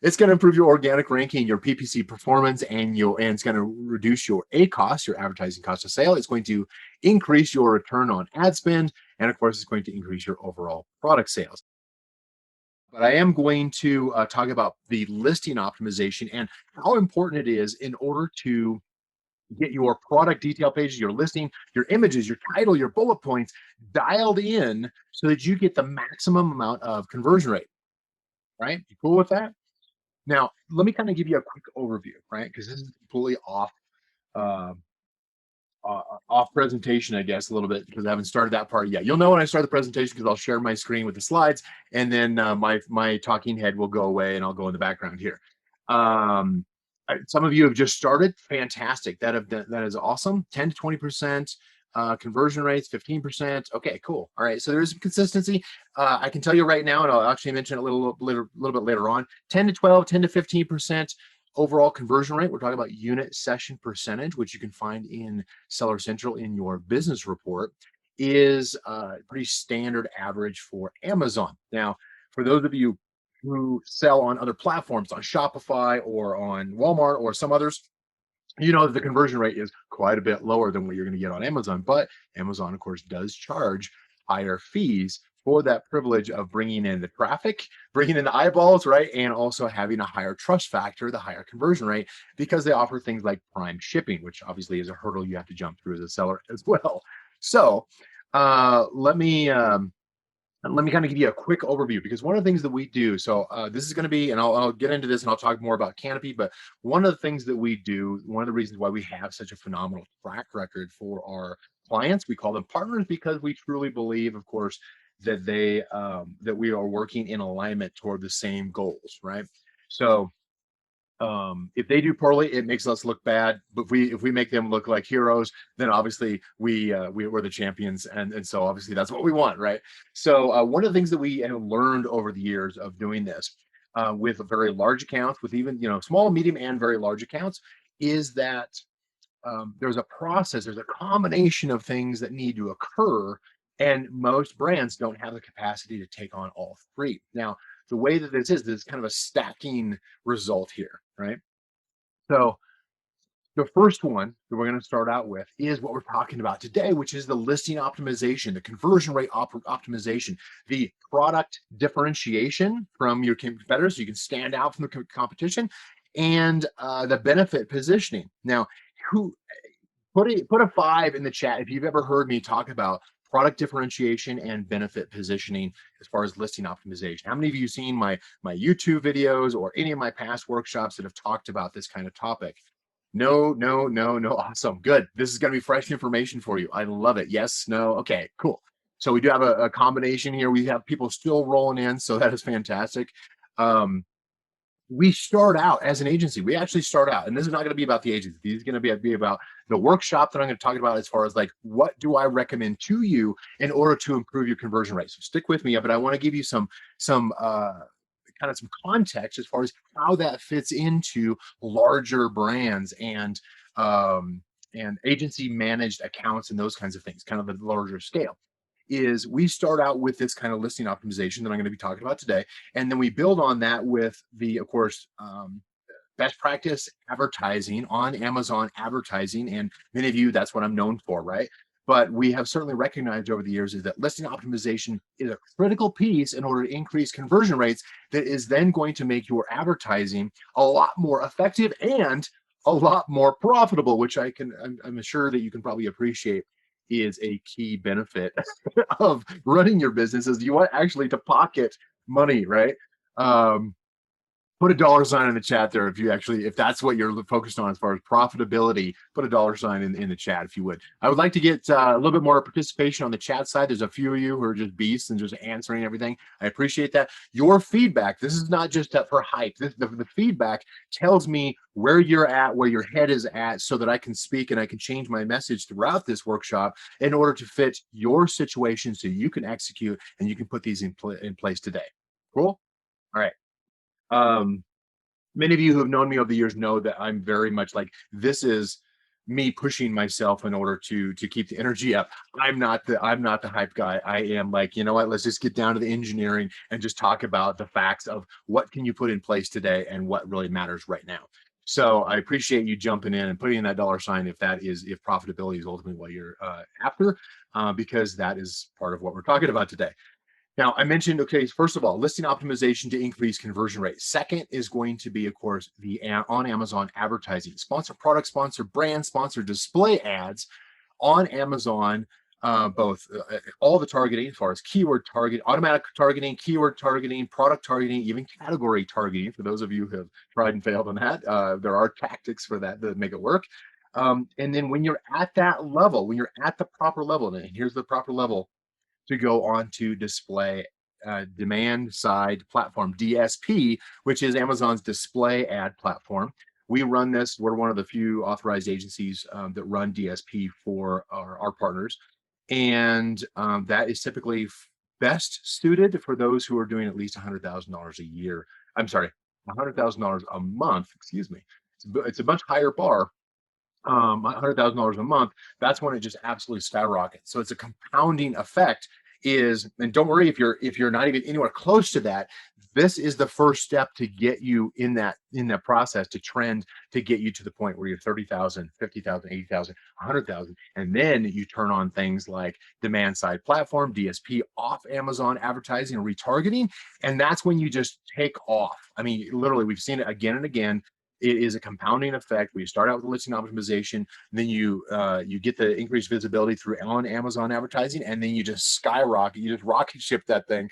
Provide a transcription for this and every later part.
It's going to improve your organic ranking, your PPC performance, and it's going to reduce your A cost, your advertising cost of sale. It's going to increase your return on ad spend, and of course, it's going to increase your overall product sales. But I am going to talk about the listing optimization and how important it is in order to get your product detail pages, your listing, your images, your title, your bullet points dialed in so that you get the maximum amount of conversion rate, right? You cool with that? Now, let me kind of give you a quick overview, right? Because this is completely uh, off presentation, I guess, a little bit because I haven't started that part yet. You'll know when I start the presentation because I'll share my screen with the slides, and then my talking head will go away, and I'll go in the background here. Some of you have just started. Fantastic. That is awesome. 10 to 20%. Conversion rates 15%. Okay, cool. All right, so there's some consistency. I can tell you right now, and I'll actually mention a little bit later on. 10 to 12, 10 to 15% overall conversion rate. We're talking about unit session percentage, which you can find in Seller Central in your business report, is pretty standard average for Amazon. Now, for those of you who sell on other platforms, on Shopify or on Walmart or some others, you know the conversion rate is quite a bit lower than what you're going to get on Amazon. But Amazon, of course, does charge higher fees for that privilege of bringing in the traffic, bringing in the eyeballs, right? And also having a higher trust factor, the higher conversion rate, because they offer things like prime shipping, which obviously is a hurdle you have to jump through as a seller as well. So let me kind of give you a quick overview because one of the things that we do, so this is going to be, and I'll get into this and I'll talk more about Canopy, but one of the things that we do, one of the reasons why we have such a phenomenal track record for our clients, we call them partners because we truly believe, of course, that that we are working in alignment toward the same goals, right? So if they do poorly, it makes us look bad. But if we make them look like heroes, then obviously we're the champions, and so obviously that's what we want, right? So one of the things that we have learned over the years of doing this with very large accounts, with even small, medium, and very large accounts, is that there's a process, there's a combination of things that need to occur, and most brands don't have the capacity to take on all three. Now, the way that this is, there's kind of a stacking result here, right? So the first one that we're going to start out with is what we're talking about today, which is the listing optimization, the conversion rate optimization, the product differentiation from your competitors so you can stand out from the competition, and the benefit positioning. Now, who put a 5 in the chat if you've ever heard me talk about product differentiation and benefit positioning as far as listing optimization. How many of you seen my YouTube videos or any of my past workshops that have talked about this kind of topic? No, no, no, no. Awesome. Good. This is going to be fresh information for you. I love it. Yes, no. Okay, cool. So we do have a combination here. We have people still rolling in, so that is fantastic. We start out as an agency. We actually start out, and this is not going to be about the agency. This is going to be about the workshop that I'm going to talk about as far as like, what do I recommend to you in order to improve your conversion rate? So stick with me, but I want to give you some kind of some context as far as how that fits into larger brands and agency managed accounts and those kinds of things, kind of a larger scale. Is we start out with this kind of listing optimization that I'm going to be talking about today, and then we build on that with the, of course, best practice advertising on Amazon advertising, and many of you, that's what I'm known for, right? But we have certainly recognized over the years is that listing optimization is a critical piece in order to increase conversion rates that is then going to make your advertising a lot more effective and a lot more profitable, which I'm sure that you can probably appreciate is a key benefit of running your business is you want actually to pocket money, right? Put a dollar sign in the chat there if that's what you're focused on as far as profitability. Put a dollar sign in the chat if you would. I would like to get a little bit more participation on the chat side. There's a few of you who are just beasts and just answering everything. I appreciate that. Your feedback, this is not just for hype. The feedback tells me where you're at, where your head is at, so that I can speak and I can change my message throughout this workshop in order to fit your situation so you can execute and you can put these in place today. Cool? All right. Many of you who have known me over the years know that I'm very much like, this is me pushing myself in order to keep the energy up. I'm not the hype guy. I am like, you know what, let's just get down to the engineering and just talk about the facts of what can you put in place today and what really matters right now. So I appreciate you jumping in and putting in that dollar sign if profitability is ultimately what you're after, because that is part of what we're talking about today. Now, I mentioned, okay, first of all, listing optimization to increase conversion rate. Second is going to be, of course, the on Amazon advertising, sponsor product, sponsor brand, sponsor display ads on Amazon. Both all the targeting as far as keyword target, automatic targeting, keyword targeting, product targeting, even category targeting. For those of you who have tried and failed on that, there are tactics for that that make it work. And then when you're at that level, when you're at the proper level, and here's the proper level to go on to display demand side platform, DSP, which is Amazon's display ad platform. We run this. We're one of the few authorized agencies that run DSP for our partners. And that is typically best suited for those who are doing at least $100,000 a year. I'm sorry, $100,000 a month. Excuse me. It's a much higher bar, $100,000 a month. That's when it just absolutely skyrockets. So it's a compounding effect. And don't worry if you're not even anywhere close to that. This is the first step to get you in that process to trend to get you to the point where you're 30,000, 50,000, 80,000, 100,000, and then you turn on things like demand side platform, DSP, off Amazon advertising and retargeting, and that's when you just take off. I mean, literally, we've seen it again and again. It is a compounding effect. We start out with listing optimization, then you get the increased visibility through on Amazon advertising, and then you just skyrocket. You just rocket ship that thing.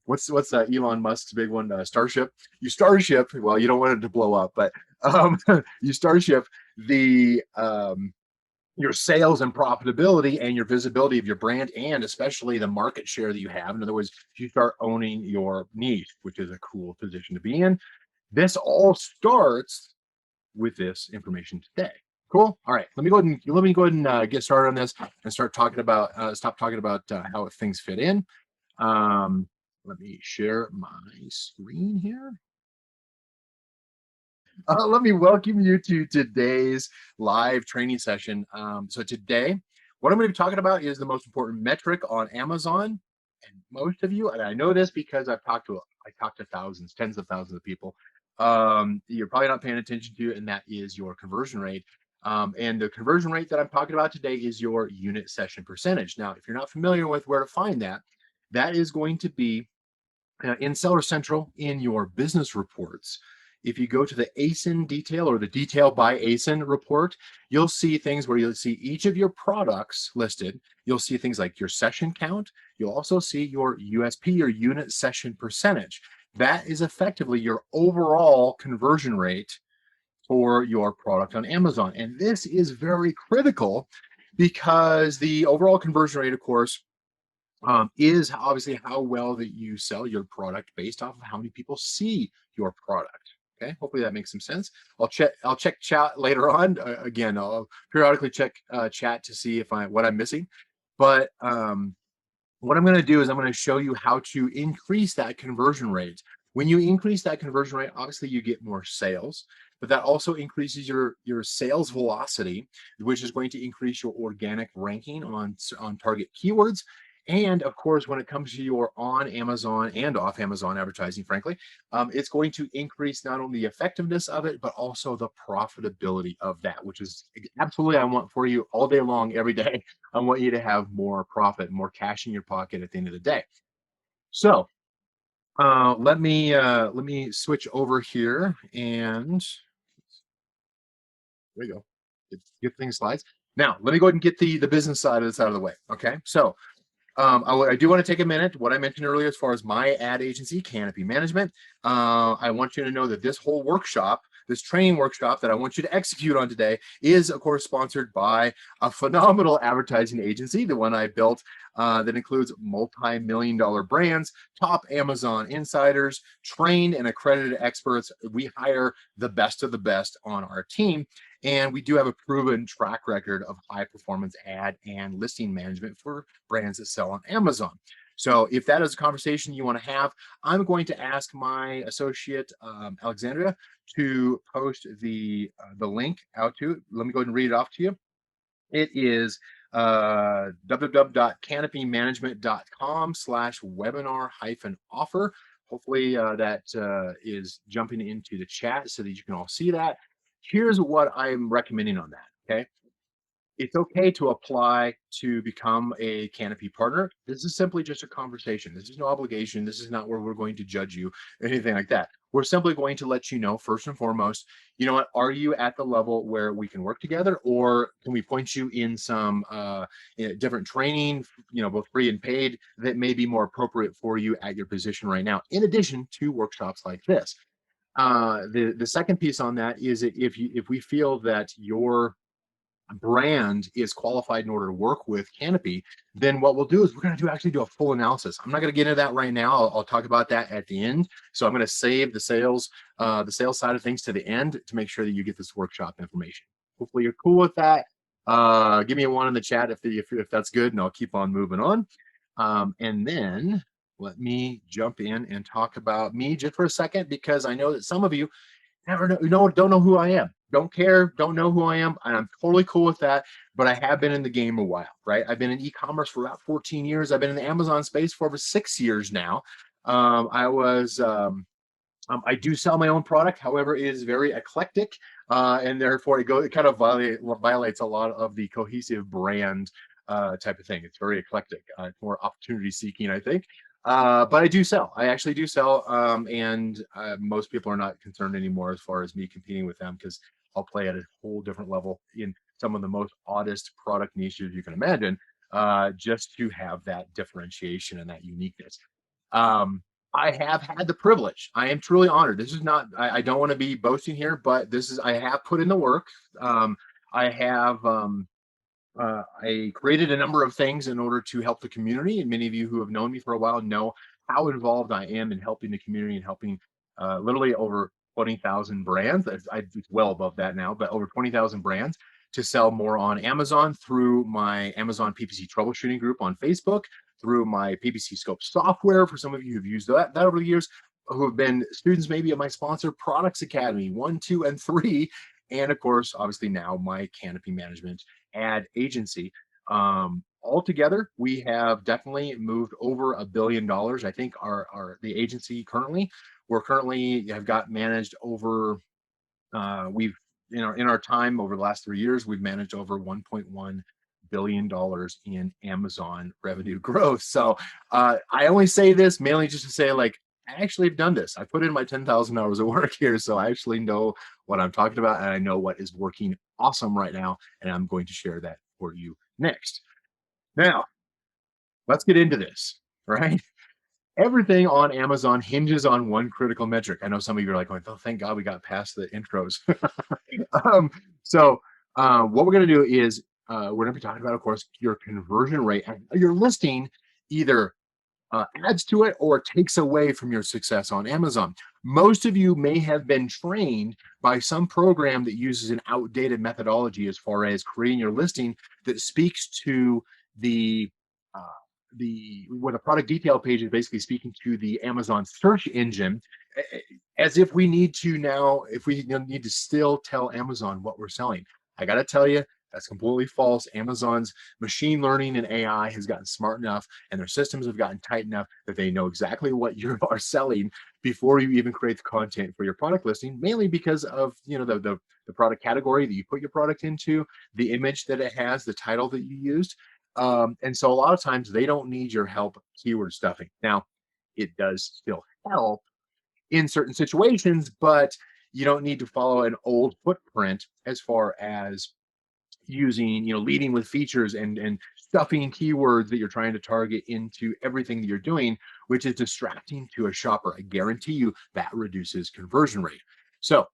What's Elon Musk's big one? Starship. You starship. Well, you don't want it to blow up, but you starship the your sales and profitability and your visibility of your brand, and especially the market share that you have. In other words, you start owning your niche, which is a cool position to be in. This all starts with this information today. Cool. All right. Let me go ahead and get started on this and start talking about stop talking about how things fit in. Let me share my screen here. Let me welcome you to today's live training session. So today, what I'm going to be talking about is the most important metric on Amazon. And most of you, and I know this because I talked to thousands, tens of thousands of people. You're probably not paying attention to, and that is your conversion rate. And the conversion rate that I'm talking about today is your unit session percentage. Now, if you're not familiar with where to find that, that is going to be in Seller Central in your business reports. If you go to the ASIN detail or the detail by ASIN report, you'll see things where you'll see each of your products listed. You'll see things like your session count. You'll also see your USP, or unit session percentage. That is effectively your overall conversion rate for your product on Amazon. And this is very critical because the overall conversion rate, of course, is obviously how well that you sell your product based off of how many people see your product. Okay, hopefully that makes some sense. I'll check chat later on. Again, I'll periodically check chat to see if what I'm missing. But what I'm going to do is I'm going to show you how to increase that conversion rate. When you increase that conversion rate, obviously you get more sales, but that also increases your sales velocity, which is going to increase your organic ranking on target keywords. And of course, when it comes to your on Amazon and off Amazon advertising, frankly, it's going to increase not only the effectiveness of it, but also the profitability of that, which is absolutely I want for you all day long, every day. I want you to have more profit, more cash in your pocket at the end of the day. So let me switch over here, and there we go. Get things slides. Now let me go ahead and get the business side of this out of the way. Okay, so I do want to take a minute. What I mentioned earlier, as far as my ad agency, Canopy Management, I want you to know that this whole workshop, this training workshop that I want you to execute on today, is of course sponsored by a phenomenal advertising agency, the one I built, that includes multi-million-dollar brands, top Amazon insiders, trained and accredited experts. We hire the best of the best on our team. And we do have a proven track record of high performance ad and listing management for brands that sell on Amazon. So if that is a conversation you want to have, I'm going to ask my associate Alexandria to post the link out to it. Let me go ahead and read it off to you. It is www.canopymanagement.com/webinar-offer. Hopefully that is jumping into the chat so that you can all see that. Here's what I'm recommending on that. Okay. It's okay to apply to become a Canopy partner. This is simply just a conversation. This is no obligation. This is not where we're going to judge you, anything like that. We're simply going to let you know, first and foremost, you know what, are you at the level where we can work together, or can we point you in some different training, both free and paid, that may be more appropriate for you at your position right now, in addition to workshops like this. The second piece on that is that if we feel that your brand is qualified in order to work with Canopy, then what we'll do is we're going to actually do a full analysis. I'm not going to get into that right now. I'll talk about that at the end. So I'm going to save the sales side of things to the end to make sure that you get this workshop information. Hopefully you're cool with that. Give me a one in the chat if that's good, and I'll keep on moving on. And then let me jump in and talk about me just for a second, because I know that some of you never know, don't know who I am, don't care, don't know who I am, and I'm totally cool with that. But I have been in the game a while, right? I've been in e-commerce for about 14 years. I've been in the Amazon space for over 6 years now. I do sell my own product. However, it is very eclectic, and therefore it kind of violates a lot of the cohesive brand type of thing. It's very eclectic. It's more opportunity seeking, I think. But I do sell. I actually do sell, and most people are not concerned anymore as far as me competing with them, because I'll play at a whole different level in some of the most oddest product niches you can imagine, just to have that differentiation and that uniqueness. Um, I have had the privilege. I am truly honored. This is not, I don't want to be boasting here, but I have put in the work. Um, I have, I created a number of things in order to help the community. And many of you who have known me for a while know how involved I am in helping the community and helping literally over 20,000 brands. It's well above that now, but over 20,000 brands to sell more on Amazon through my Amazon PPC troubleshooting group on Facebook, through my PPC Scope software. For some of you who've used that over the years, who have been students maybe at my sponsor Products Academy 1, 2, and 3, and of course, obviously now my Canopy Management ad agency. Altogether, we have definitely moved over $1 billion. I think the agency we're currently have got managed over we've in our time over the last 3 years, we've managed over $1.1 billion in Amazon revenue growth. So I only say this mainly just to say, like, I actually have done this. I put in my 10,000 hours of work here, so I actually know what I'm talking about, and I know what is working awesome right now, and I'm going to share that for you next. Now, let's get into this, right? Everything on Amazon hinges on one critical metric. I know some of you are like, oh, thank God we got past the intros. What we're going to do is we're going to be talking about, of course, your conversion rate. Your listing either adds to it or takes away from your success on Amazon. Most of you may have been trained by some program that uses an outdated methodology as far as creating your listing that speaks to the uh, when a product detail page is basically speaking to the Amazon search engine, as if we need to now, if we need to still tell Amazon what we're selling. I got to tell you, that's completely false. Amazon's machine learning and AI has gotten smart enough, and their systems have gotten tight enough that they know exactly what you are selling before you even create the content for your product listing, mainly because of the product category that you put your product into, the image that it has, the title that you used. And so a lot of times they don't need your help keyword stuffing. Now, it does still help in certain situations, but you don't need to follow an old footprint as far as using, leading with features and stuffing keywords that you're trying to target into everything that you're doing, which is distracting to a shopper. I guarantee you that reduces conversion rate. So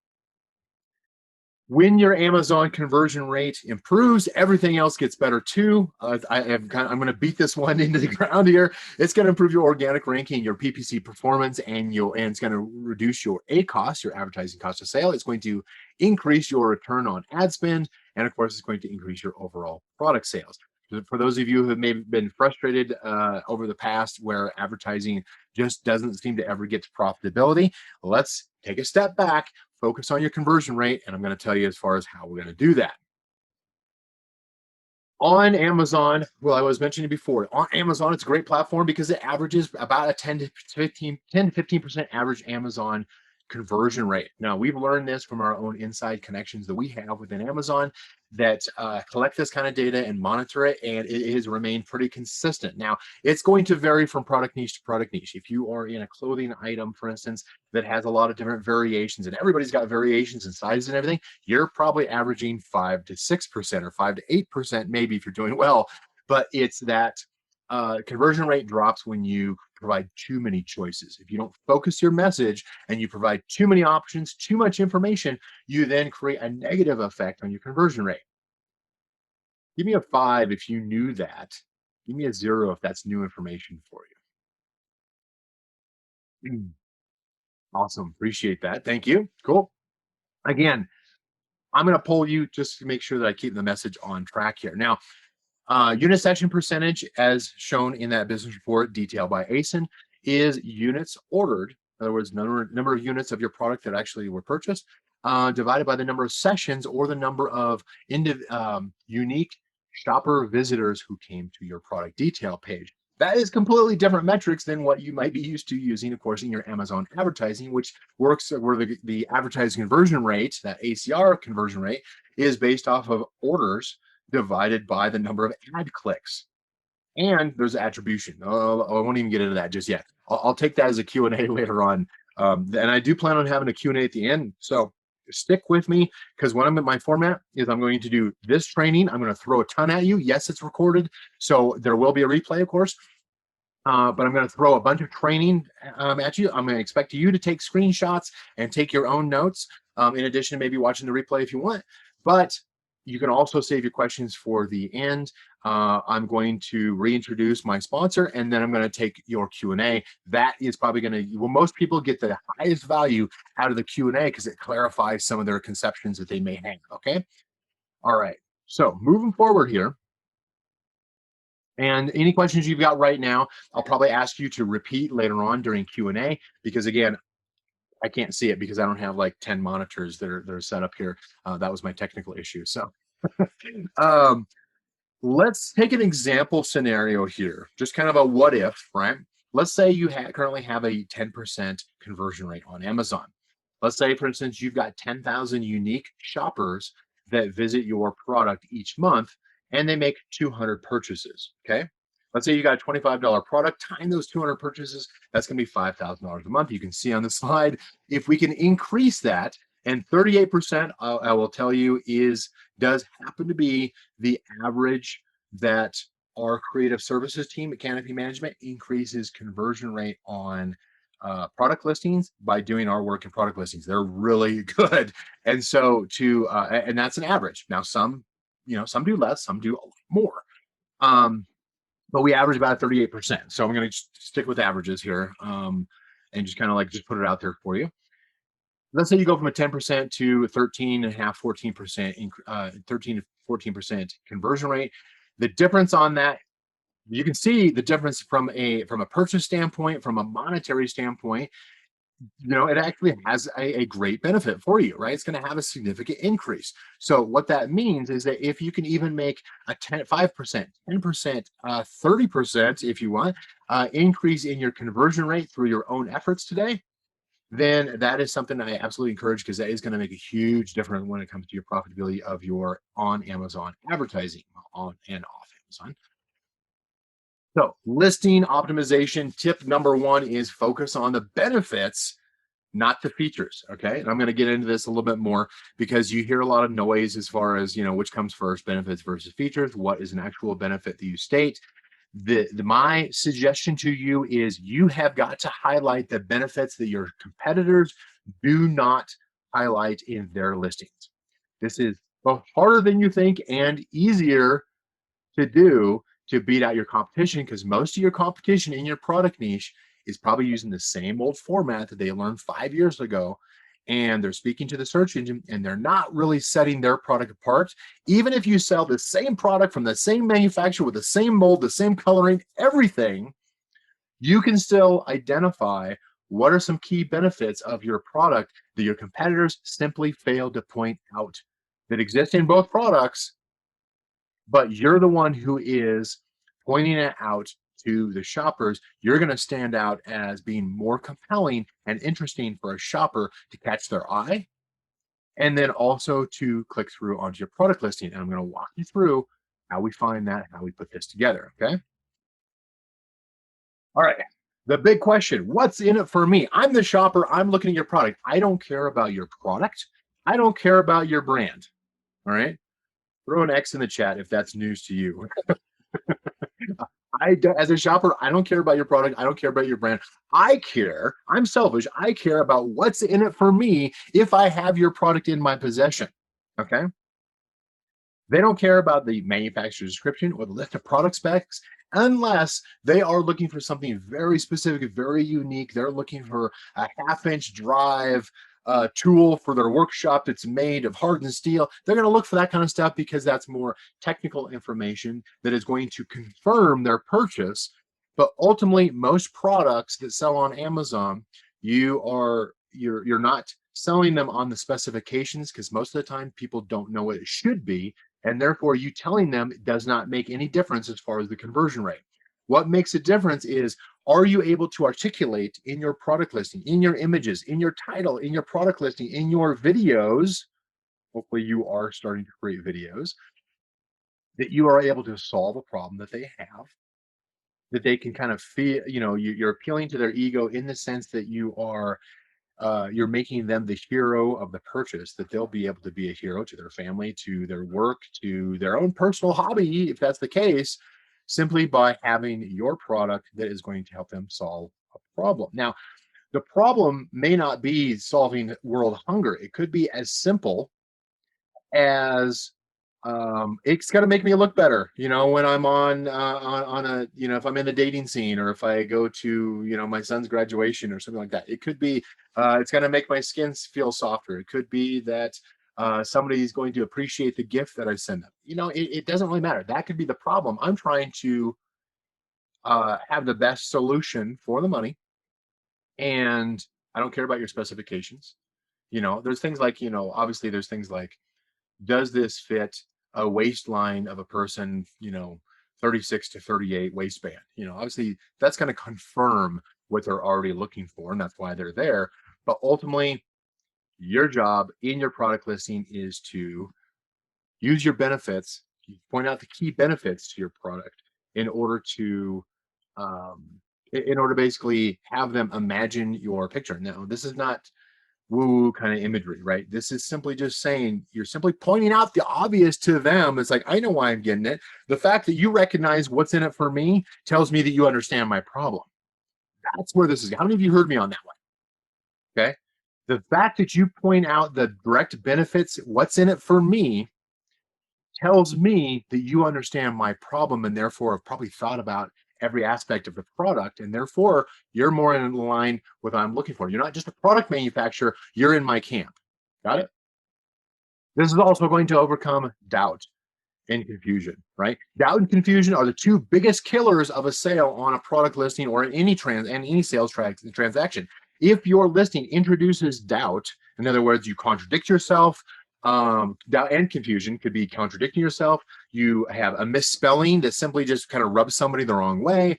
when your Amazon conversion rate improves, everything else gets better too. I'm going to beat this one into the ground here. It's going to improve your organic ranking, your PPC performance, and it's going to reduce your A cost, your advertising cost of sale. It's going to increase your return on ad spend, and of course, it's going to increase your overall product sales. For those of you who have maybe been frustrated over the past where advertising just doesn't seem to ever get to profitability, let's take a step back, focus on your conversion rate, and I'm going to tell you as far as how we're going to do that. On Amazon, well, I was mentioning before, on Amazon, it's a great platform because it averages about a 10 to 15% average Amazon conversion rate. Now, we've learned this from our own inside connections that we have within Amazon that collect this kind of data and monitor it, and it has remained pretty consistent. Now, it's going to vary from product niche to product niche. If you are in a clothing item, for instance, that has a lot of different variations, and everybody's got variations in sizes and everything, you're probably averaging 5 to 6% or 5 to 8%, maybe if you're doing well. But it's that conversion rate drops when you provide too many choices. If you don't focus your message and you provide too many options, too much information, you then create a negative effect on your conversion rate. Give me a 5 if you knew that. Give me a 0 if that's new information for you. Awesome. Appreciate that. Thank you. Cool. Again, I'm going to poll you just to make sure that I keep the message on track here. Now, unit section percentage, as shown in that business report detailed by ASIN, is units ordered. In other words, number of units of your product that actually were purchased, divided by the number of sessions or the number of unique shopper visitors who came to your product detail page. That is completely different metrics than what you might be used to using, of course, in your Amazon advertising, which works where the advertising conversion rate, that ACR conversion rate, is based off of orders divided by the number of ad clicks. And there's attribution. I won't even get into that just yet. I'll take that as a Q&A later on. And I do plan on having a Q&A at the end. So stick with me, because what I'm in my format is I'm going to do this training. I'm going to throw a ton at you. Yes, it's recorded, so there will be a replay, of course. But I'm going to throw a bunch of training at you. I'm going to expect you to take screenshots and take your own notes, in addition to maybe watching the replay if you want. But you can also save your questions for the end. I'm going to reintroduce my sponsor, and then I'm going to take your Q&A. That is probably going to, well, most people get the highest value out of the Q&A because it clarifies some of their conceptions that they may have, okay? All right, so moving forward here, and any questions you've got right now, I'll probably ask you to repeat later on during Q&A, because again, I can't see it because I don't have like 10 monitors that are set up here. That was my technical issue. So um, let's take an example scenario here, just kind of a what if, right? Let's say you currently have a 10% conversion rate on Amazon. Let's say, for instance, you've got 10,000 unique shoppers that visit your product each month, and they make 200 purchases. Okay. Let's say you got a $25 product, time those 200 purchases, that's going to be $5,000 a month. You can see on the slide, if we can increase that, and 38%, I will tell you, does happen to be the average that our creative services team at Canopy Management increases conversion rate on product listings by doing our work in product listings. They're really good. And so and that's an average. Now, some do less, some do a lot more. But we average about 38%. So I'm going to stick with averages here, and just kind of just put it out there for you. Let's say you go from a 10% to 13.5, 13 to 14% conversion rate. The difference on that, you can see the difference from a purchase standpoint, from a monetary standpoint. It actually has a great benefit for you, right? It's going to have a significant increase. So what that means is that if you can even make a 5%, 10%, 30%, if you want, increase in your conversion rate through your own efforts today, then that is something I absolutely encourage, because that is going to make a huge difference when it comes to your profitability of your on Amazon advertising, on and off Amazon. So listing optimization tip number 1 is focus on the benefits, not the features. Okay. And I'm going to get into this a little bit more, because you hear a lot of noise as far as, which comes first, benefits versus features. What is an actual benefit that you state? My suggestion to you is you have got to highlight the benefits that your competitors do not highlight in their listings. This is both harder than you think and easier to do to beat out your competition, because most of your competition in your product niche is probably using the same old format that they learned 5 years ago. and they're speaking to the search engine and they're not really setting their product apart, even if you sell the same product from the same manufacturer with the same mold, the same coloring, everything, you can still identify what are some key benefits of your product that your competitors simply fail to point out that exist in both products, but you're the one who is pointing it out to the shoppers. You're going to stand out as being more compelling and interesting for a shopper to catch their eye, and then also to click through onto your product listing. And I'm going to walk you through how we find that, how we put this together. Okay. All right. The big question, what's in it for me? I'm the shopper. I'm looking at your product. I don't care about your product. I don't care about your brand. All right. Throw an X in the chat if that's news to you. As a shopper, I don't care about your product. I don't care about your brand. I care. I'm selfish. I care about what's in it for me if I have your product in my possession. Okay. They don't care about the manufacturer's description or the list of product specs unless they are looking for something very specific, very unique. They're looking for a half-inch drive tool for their workshop that's made of hardened steel. They're going to look for that kind of stuff because that's more technical information that is going to confirm their purchase. But ultimately, most products that sell on Amazon, you're not selling them on the specifications because most of the time people don't know what it should be, and therefore you telling them does not make any difference as far as the conversion rate. What makes a difference is, are you able to articulate in your product listing, in your images, in your title, in your product listing, in your videos? Hopefully you are starting to create videos that you are able to solve a problem that they have, that they can kind of feel, you're appealing to their ego in the sense that you're making them the hero of the purchase, that they'll be able to be a hero to their family, to their work, to their own personal hobby, if that's the case, simply by having your product that is going to help them solve a problem. Now, the problem may not be solving world hunger. It could be as simple as it's got to make me look better, when I'm on a, if I'm in the dating scene, or if I go to, my son's graduation or something like that. It could be it's going to make my skin feel softer. It could be that somebody's going to appreciate the gift that I send them. It doesn't really matter. That could be the problem. I'm trying to have the best solution for the money, and I don't care about your specifications. There's things like, obviously there's things like, does this fit a waistline of a person, 36 to 38 waistband? Obviously that's going to confirm what they're already looking for, and that's why they're there. But ultimately, your job in your product listing is to use your benefits, point out the key benefits to your product in order to um, in order to basically have them imagine your picture. Now, this is not woo kind of imagery, right? This is simply just saying, you're simply pointing out the obvious to them. It's like, I know why I'm getting it. The fact that you recognize what's in it for me tells me that you understand my problem. That's where this is. How many of you heard me on that one? Okay. The fact that you point out the direct benefits, what's in it for me, tells me that you understand my problem, and therefore have probably thought about every aspect of the product, and therefore you're more in line with what I'm looking for. You're not just a product manufacturer, you're in my camp. Got it? This is also going to overcome doubt and confusion, right? Doubt and confusion are the two biggest killers of a sale on a product listing or in any sales transaction. If your listing introduces doubt, in other words, you contradict yourself, doubt and confusion could be contradicting yourself. You have a misspelling that simply just kind of rubs somebody the wrong way.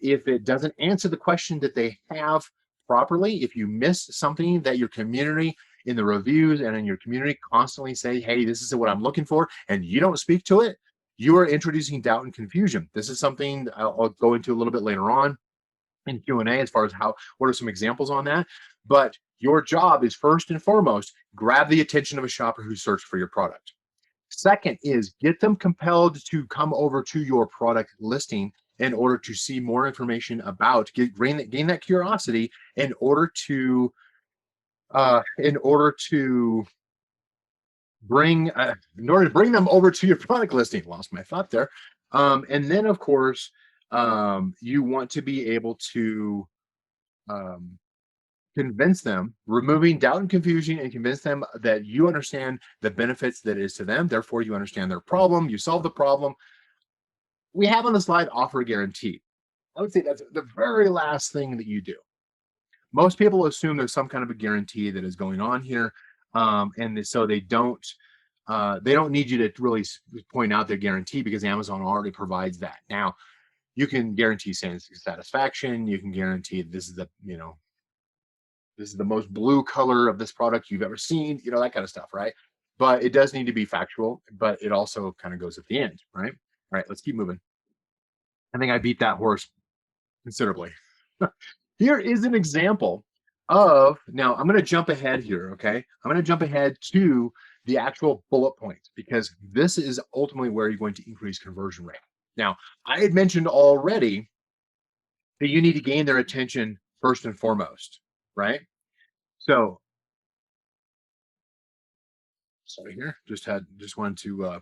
If it doesn't answer the question that they have properly, if you miss something that your community in the reviews and in your community constantly say, hey, this is what I'm looking for, and you don't speak to it, you are introducing doubt and confusion. This is something I'll go into a little bit later on in Q&A as far as what are some examples on that. But your job is, first and foremost, grab the attention of a shopper who searched for your product. Second is, get them compelled to come over to your product listing in order to see more information about, gain that curiosity in order to in order to bring them over to your product listing. Lost my thought there. And then, of course, you want to be able to um, convince them, removing doubt and confusion, and convince them that you understand the benefits that it is to them. Therefore, you understand their problem, you solve the problem. We have on the slide offer guarantee. I would say that's the very last thing that you do. Most people assume there's some kind of a guarantee that is going on here, and so they don't need you to really point out their guarantee because Amazon already provides that. Now, you can guarantee satisfaction. You can guarantee this is the most blue color of this product you've ever seen. That kind of stuff, right? But it does need to be factual. But it also kind of goes at the end, right? All right, let's keep moving. I think I beat that horse considerably. Here is an example of, now I'm going to jump ahead here, okay? I'm going to jump ahead to the actual bullet points because this is ultimately where you're going to increase conversion rate. Now, I had mentioned already that you need to gain their attention first and foremost, right? So, sorry here, just wanted to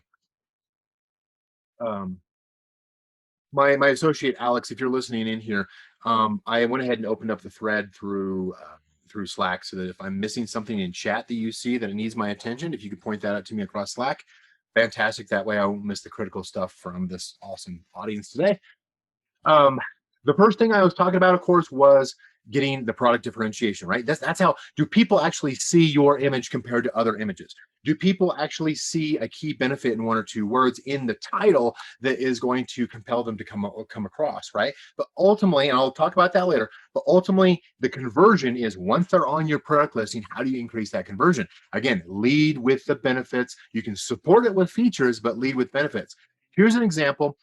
um my associate Alex, if you're listening in here, I went ahead and opened up the thread through Slack so that if I'm missing something in chat that you see that it needs my attention, if you could point that out to me across Slack, fantastic. That way I won't miss the critical stuff from this awesome audience today. Um, the first thing I was talking about, of course, was getting the product differentiation, right? That's how do people actually see your image compared to other images? Do people actually see a key benefit in one or two words in the title that is going to compel them to come across, right? But ultimately, and I'll talk about that later, but ultimately the conversion is once they're on your product listing, how do you increase that conversion? Again, lead with the benefits. You can support it with features, but lead with benefits. Here's an example.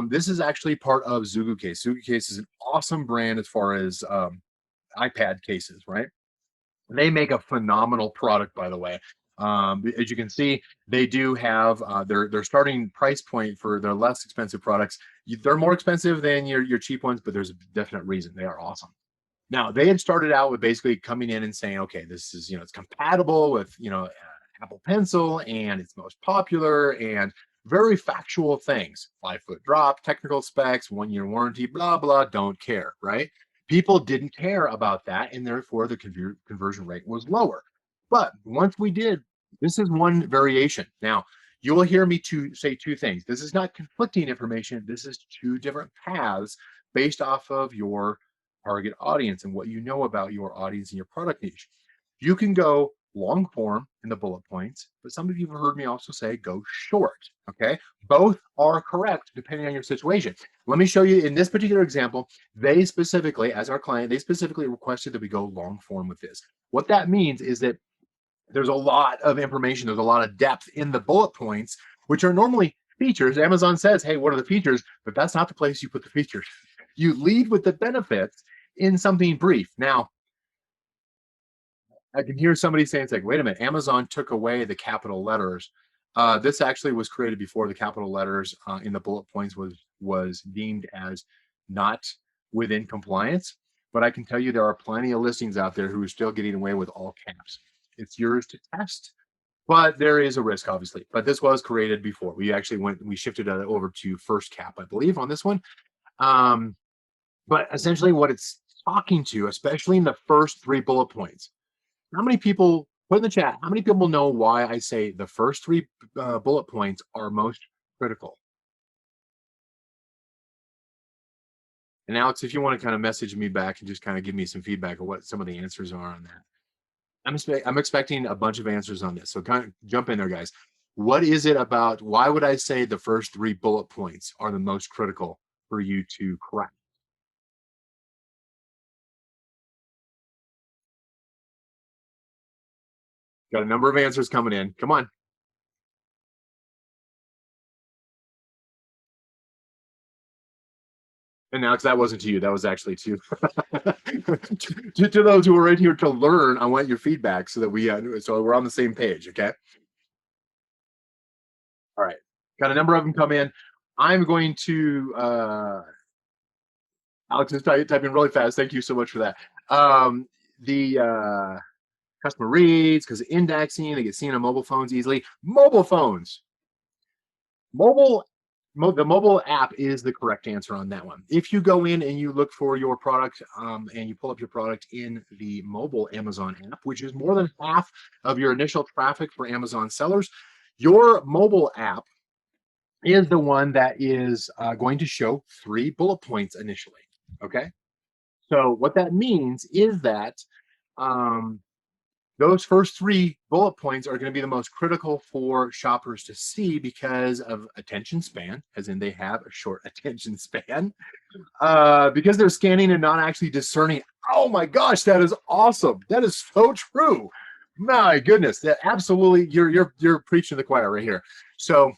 This is actually part of Zugu Case. Zugu Case is an awesome brand as far as iPad cases, right? They make a phenomenal product, by the way. As you can see, they do have their starting price point for their less expensive products. They're more expensive than your cheap ones, but there's a definite reason. They are awesome. Now, they had started out with basically coming in and saying, okay, this is, it's compatible with, Apple Pencil and it's most popular and very factual things. 5-foot drop, technical specs, 1-year warranty, blah, blah, don't care, right? People didn't care about that. And therefore, the conversion rate was lower. But once we did, this is one variation. Now, you will hear me say two things. This is not conflicting information. This is two different paths based off of your target audience and what you know about your audience and your product niche. You can go long form in the bullet points, but some of you have heard me also say go short. Okay. Both are correct depending on your situation. Let me show you in this particular example, they specifically, as our client, they specifically requested that we go long form with this. What that means is that there's a lot of information, there's a lot of depth in the bullet points, which are normally features. Amazon says, hey, what are the features? But that's not the place you put the features. You lead with the benefits in something brief. Now, I can hear somebody saying, it's like, wait a minute, Amazon took away the capital letters. This actually was created before the capital letters in the bullet points was deemed as not within compliance. But I can tell you there are plenty of listings out there who are still getting away with all caps. It's yours to test, but there is a risk, obviously. But this was created before. We shifted it over to first cap, I believe, on this one. But essentially, what it's talking to, especially in the first three bullet points, how many people put in the chat? How many people know why I say the first three bullet points are most critical? And Alex, if you want to kind of message me back and just kind of give me some feedback of what some of the answers are on that. I'm expecting a bunch of answers on this. So kind of jump in there, guys. What is it about? Why would I say the first three bullet points are the most critical for you to correct? Got a number of answers coming in. Come on. And Alex, that wasn't to you. That was actually to to those who are in here to learn. I want your feedback so that so we're on the same page. Okay. All right. Got a number of them come in. I'm going to Alex is typing really fast. Thank you so much for that. The customer reads because of indexing, they get seen on mobile phones easily. Mobile phones. Mobile The mobile app is the correct answer on that one. If you go in and you look for your product and you pull up your product in the mobile Amazon app, which is more than half of your initial traffic for Amazon sellers, your mobile app is the one that is going to show 3 bullet points initially. Okay. So what that means is that um, those first 3 bullet points are going to be the most critical for shoppers to see because of attention span, as in they have a short attention span, because they're scanning and not actually discerning. Oh my gosh, that is awesome! That is so true. My goodness, that absolutely you're preaching to the choir right here. So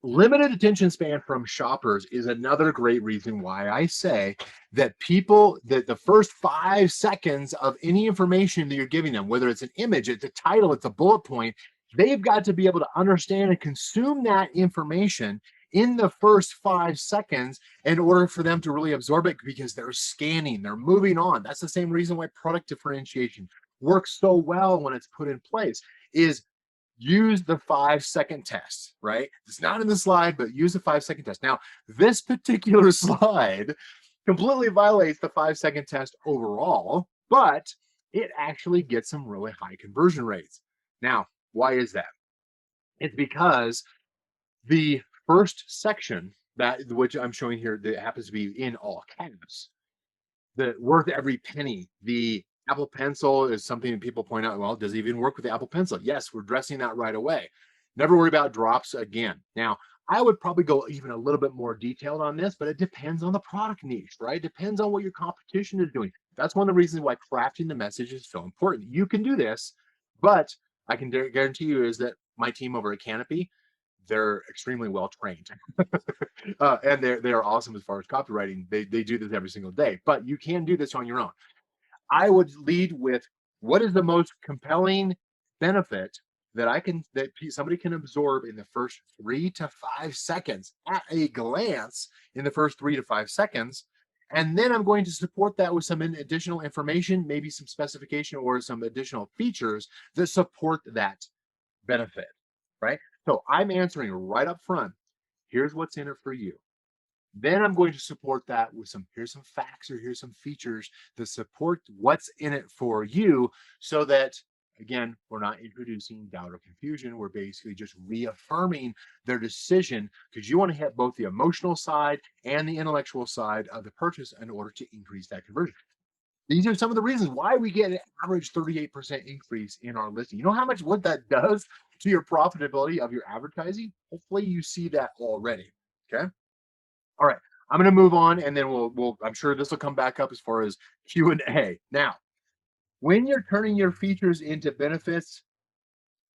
limited attention span from shoppers is another great reason why I say that people that the first 5 seconds of any information that you're giving them, whether it's an image, it's a title, it's a bullet point, they've got to be able to understand and consume that information in the first 5 seconds in order for them to really absorb it, because they're scanning, they're moving on. That's the same reason why product differentiation works so well when it's put in place. Is use the 5 second test, right? It's not in the slide, but use the 5 second test. Now, this particular slide completely violates the 5 second test overall, but it actually gets some really high conversion rates. Now, why is that? It's because the first section, that which I'm showing here, that happens to be in all caps, the worth every penny. The Apple Pencil is something that people point out. Well, does it even work with the Apple Pencil? Yes, we're addressing that right away. Never worry about drops again. Now, I would probably go even a little bit more detailed on this, but it depends on the product niche, right? It depends on what your competition is doing. That's one of the reasons why crafting the message is so important. You can do this, but I can guarantee you is that my team over at Canopy, they're extremely well trained. And they're awesome as far as copywriting. They do this every single day, but you can do this on your own. I would lead with what is the most compelling benefit that somebody can absorb in the first 3 to 5 seconds at a glance in the first 3 to 5 seconds. And then I'm going to support that with some additional information, maybe some specification or some additional features that support that benefit, right? So I'm answering right up front. Here's what's in it for you. Then I'm going to support that with here's some facts or here's some features that support what's in it for you, so that, again, we're not introducing doubt or confusion. We're basically just reaffirming their decision, because you want to hit both the emotional side and the intellectual side of the purchase in order to increase that conversion. These are some of the reasons why we get an average 38% increase in our listing. You know how much what that does to your profitability of your advertising? Hopefully you see that already. Okay. All right. I'm going to move on, and then I'm sure this will come back up as far as Q&A. Now, when you're turning your features into benefits,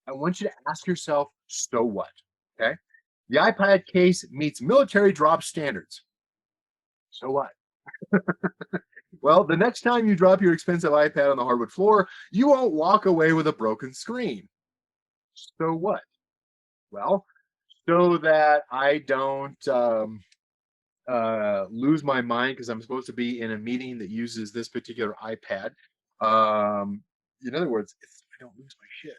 I want you to ask yourself, so what? Okay. The iPad case meets military drop standards. So what? Well, the next time you drop your expensive iPad on the hardwood floor, you won't walk away with a broken screen. So what? Well, so that I don't lose my mind because I'm supposed to be in a meeting that uses this particular iPad. In other words, I don't lose my shit.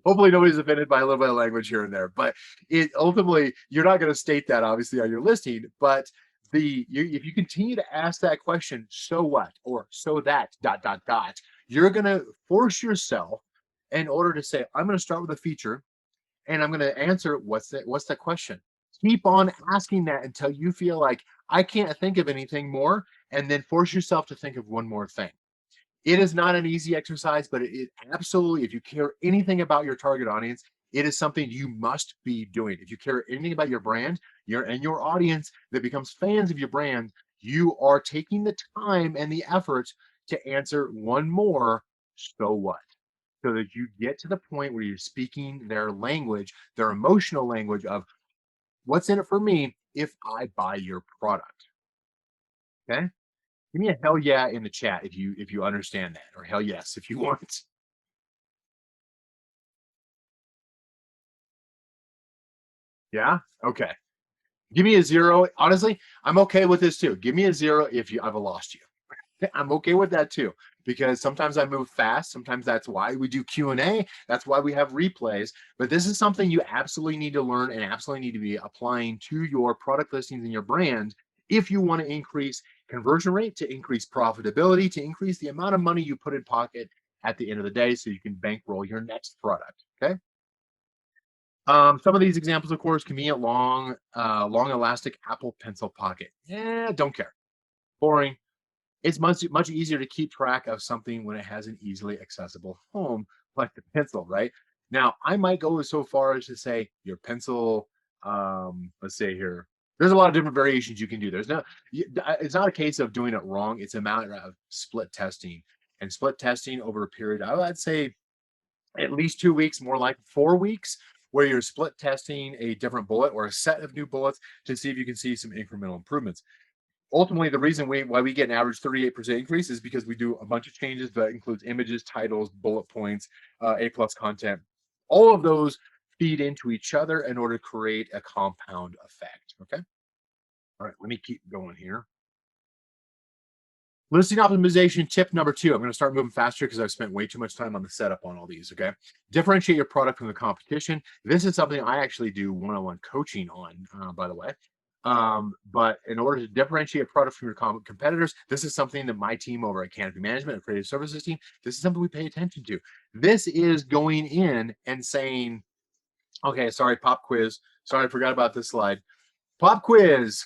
Hopefully nobody's offended by a little bit of language here and there, but it ultimately, you're not going to state that obviously on your listing, but if you continue to ask that question, so what, or so that dot dot dot, you're going to force yourself in order to say, I'm going to start with a feature and I'm going to answer what's the question. Keep on asking that until you feel like I can't think of anything more, and then force yourself to think of one more thing. It is not an easy exercise, but it absolutely, if you care anything about your target audience, it is something you must be doing. If you care anything about your brand, your audience that becomes fans of your brand, you are taking the time and the effort to answer one more, so what? So that you get to the point where you're speaking their language, their emotional language of what's in it for me if I buy your product. Okay. Give me a hell yeah in the chat if you understand that, or hell yes if you want. Yeah. Okay. Give me a 0. Honestly, I'm okay with this too. Give me a 0 if I've lost you. I'm okay with that too. because sometimes I move fast. Sometimes that's why we do Q&A. That's why we have replays. But this is something you absolutely need to learn and absolutely need to be applying to your product listings and your brand if you want to increase conversion rate, to increase profitability, to increase the amount of money you put in pocket at the end of the day so you can bankroll your next product. Okay. Some of these examples, of course, convenient long elastic Apple Pencil pocket. Yeah, don't care. Boring. It's much easier to keep track of something when it has an easily accessible home like the pencil, right? Now, I might go so far as to say your pencil. Let's say here, there's a lot of different variations you can do. It's not a case of doing it wrong. It's a matter of split testing and split testing over a period. I'd say at least 2 weeks, more like 4 weeks, where you're split testing a different bullet or a set of new bullets to see if you can see some incremental improvements. Ultimately, the reason why we get an average 38% increase is because we do a bunch of changes that includes images, titles, bullet points, A plus content. All of those feed into each other in order to create a compound effect. Okay. All right. Let me keep going here. Listing optimization tip number 2. I'm going to start moving faster because I've spent way too much time on the setup on all these. Okay. Differentiate your product from the competition. This is something I actually do one-on-one coaching on, by the way. But in order to differentiate product from your competitors, this is something that my team over at Canopy Management and Creative Services team, this is something we pay attention to. This is going in and saying, okay, sorry, pop quiz. Sorry, I forgot about this slide. Pop quiz.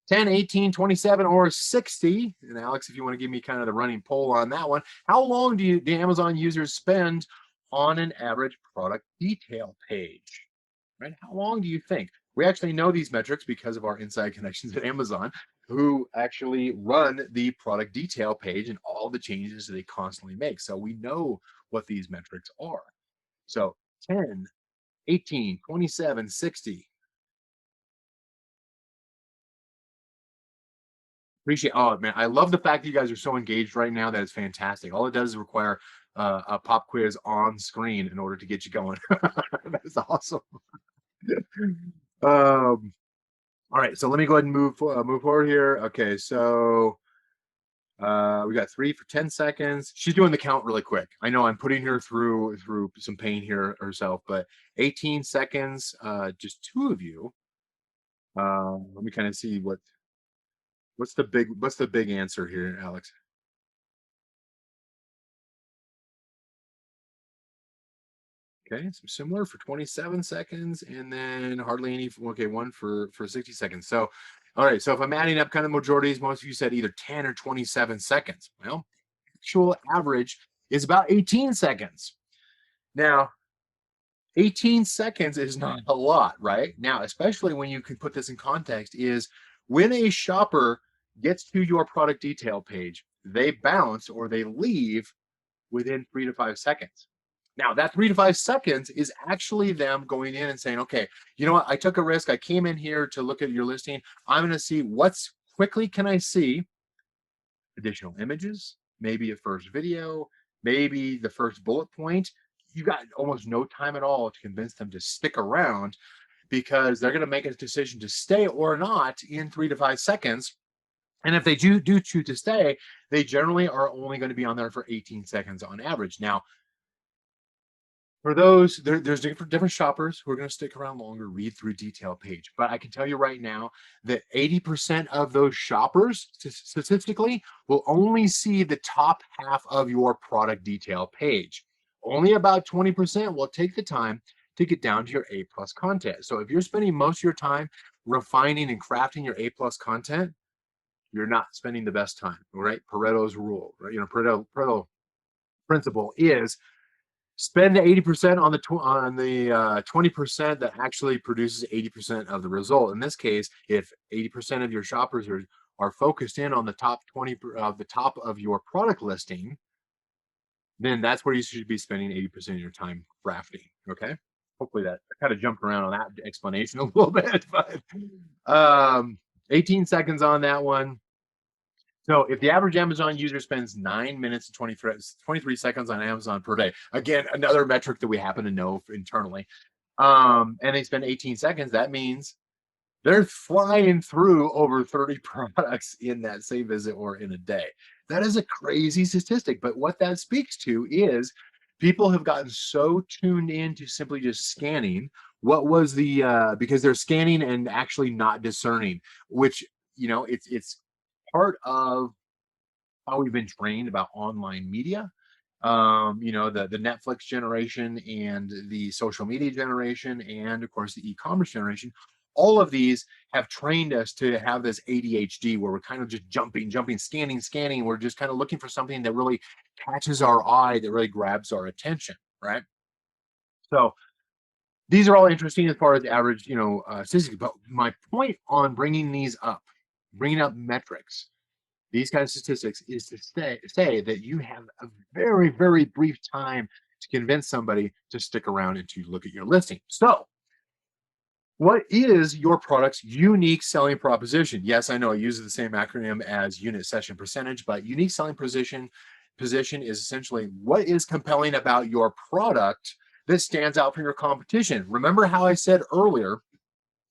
10, 18, 27, or 60. And Alex, if you want to give me kind of the running poll on that one, how long do Amazon users spend on an average product detail page? Right? How long do you think? We actually know these metrics because of our inside connections at Amazon, who actually run the product detail page and all the changes that they constantly make. So we know what these metrics are. So 10, 18, 27, 60. Appreciate. Oh man, I love the fact that you guys are so engaged right now. That is fantastic. All it does is require a pop quiz on screen in order to get you going. That is awesome. All right, so let me go ahead and move forward here. Okay, so we got 3 for 10 seconds. She's doing the count really quick. I know I'm putting her through some pain here herself, but 18 seconds. Just 2 of you. Let me kind of see what's the big answer here, Alex. Okay, so similar for 27 seconds, and then hardly any. Okay, one for 60 seconds. So, all right. So if I'm adding up kind of majorities, most of you said either 10 or 27 seconds. Well, actual average is about 18 seconds. Now, 18 seconds is not a lot, right? Now, especially when you can put this in context, is when a shopper gets to your product detail page, they bounce or they leave within 3 to 5 seconds. Now, that 3 to 5 seconds is actually them going in and saying, okay, you know what? I took a risk. I came in here to look at your listing. I'm going to see what's quickly can I see additional images, maybe a first video, maybe the first bullet point. You got almost no time at all to convince them to stick around because they're going to make a decision to stay or not in 3 to 5 seconds. And if they do choose to stay, they generally are only going to be on there for 18 seconds on average. Now, for those, there's different shoppers who are going to stick around longer, read through detail page. But I can tell you right now that 80% of those shoppers statistically will only see the top half of your product detail page. Only about 20% will take the time to get down to your A plus content. So if you're spending most of your time refining and crafting your A plus content, you're not spending the best time. All right. Pareto's rule, right? Pareto principle is spend 80% on the 20% that actually produces 80% of the result. In this case, if 80% of your shoppers are focused in on the top 20 of the top of your product listing, then that's where you should be spending 80% of your time crafting. Okay. Hopefully that I kind of jumped around on that explanation a little bit, but 18 seconds on that one. So if the average Amazon user spends 9 minutes and 23 seconds on Amazon per day, again, another metric that we happen to know internally, and they spend 18 seconds, that means they're flying through over 30 products in that same visit or in a day. That is a crazy statistic, but what that speaks to is people have gotten so tuned into simply just scanning. What was the because they're scanning and actually not discerning, which it's part of how we've been trained about online media. The Netflix generation and the social media generation, and of course the e-commerce generation. All of these have trained us to have this ADHD where we're kind of just jumping, scanning. We're just kind of looking for something that really catches our eye, that really grabs our attention, right? So these are all interesting as far as average, statistics. But my point on bringing up metrics, these kind of statistics, is to say that you have a very, very brief time to convince somebody to stick around and to look at your listing. So, what is your product's unique selling proposition? Yes, I know it uses the same acronym as unit session percentage, but unique selling position is essentially what is compelling about your product that stands out from your competition. Remember how I said earlier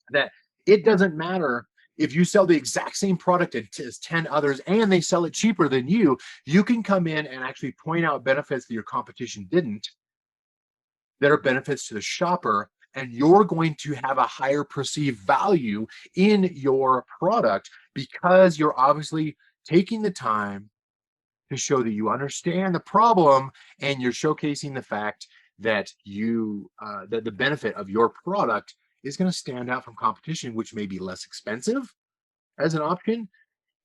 that it doesn't matter if you sell the exact same product as 10 others and they sell it cheaper than you can come in and actually point out benefits that your competition didn't, that are benefits to the shopper, and you're going to have a higher perceived value in your product because you're obviously taking the time to show that you understand the problem, and you're showcasing the fact that that the benefit of your product is going to stand out from competition, which may be less expensive as an option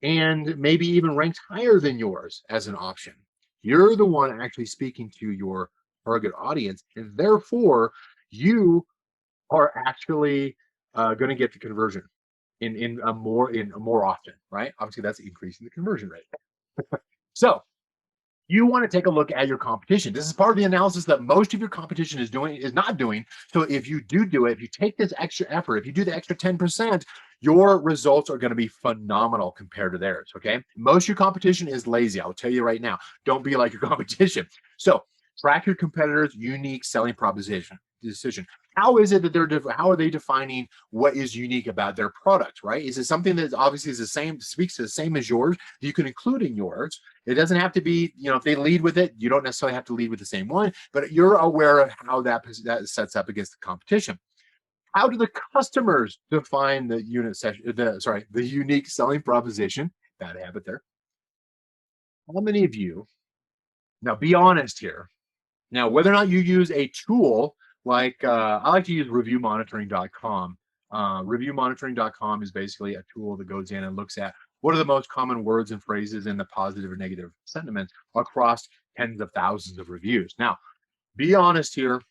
and maybe even ranked higher than yours as an option. You're the one actually speaking to your target audience, and therefore you are actually going to get the conversion in a more often, right? Obviously, that's increasing the conversion rate. So you want to take a look at your competition. This is part of the analysis that most of your competition is not doing. So if you do it, if you take this extra effort, if you do the extra 10%, your results are going to be phenomenal compared to theirs. Okay. Most of your competition is lazy. I'll tell you right now. Don't be like your competition. So track your competitors' unique selling proposition decision. How is it that how are they defining what is unique about their product, right? Is it something that obviously is the same, speaks to the same as yours, that you can include in yours? It doesn't have to be, if they lead with it, you don't necessarily have to lead with the same one, but you're aware of how that sets up against the competition. How do the customers define the the unique selling proposition? Bad habit there. How many of you, now be honest here. Now, whether or not you use a tool like I like to use reviewmonitoring.com. Reviewmonitoring.com is basically a tool that goes in and looks at what are the most common words and phrases in the positive or negative sentiments across tens of thousands of reviews. Now, be honest here.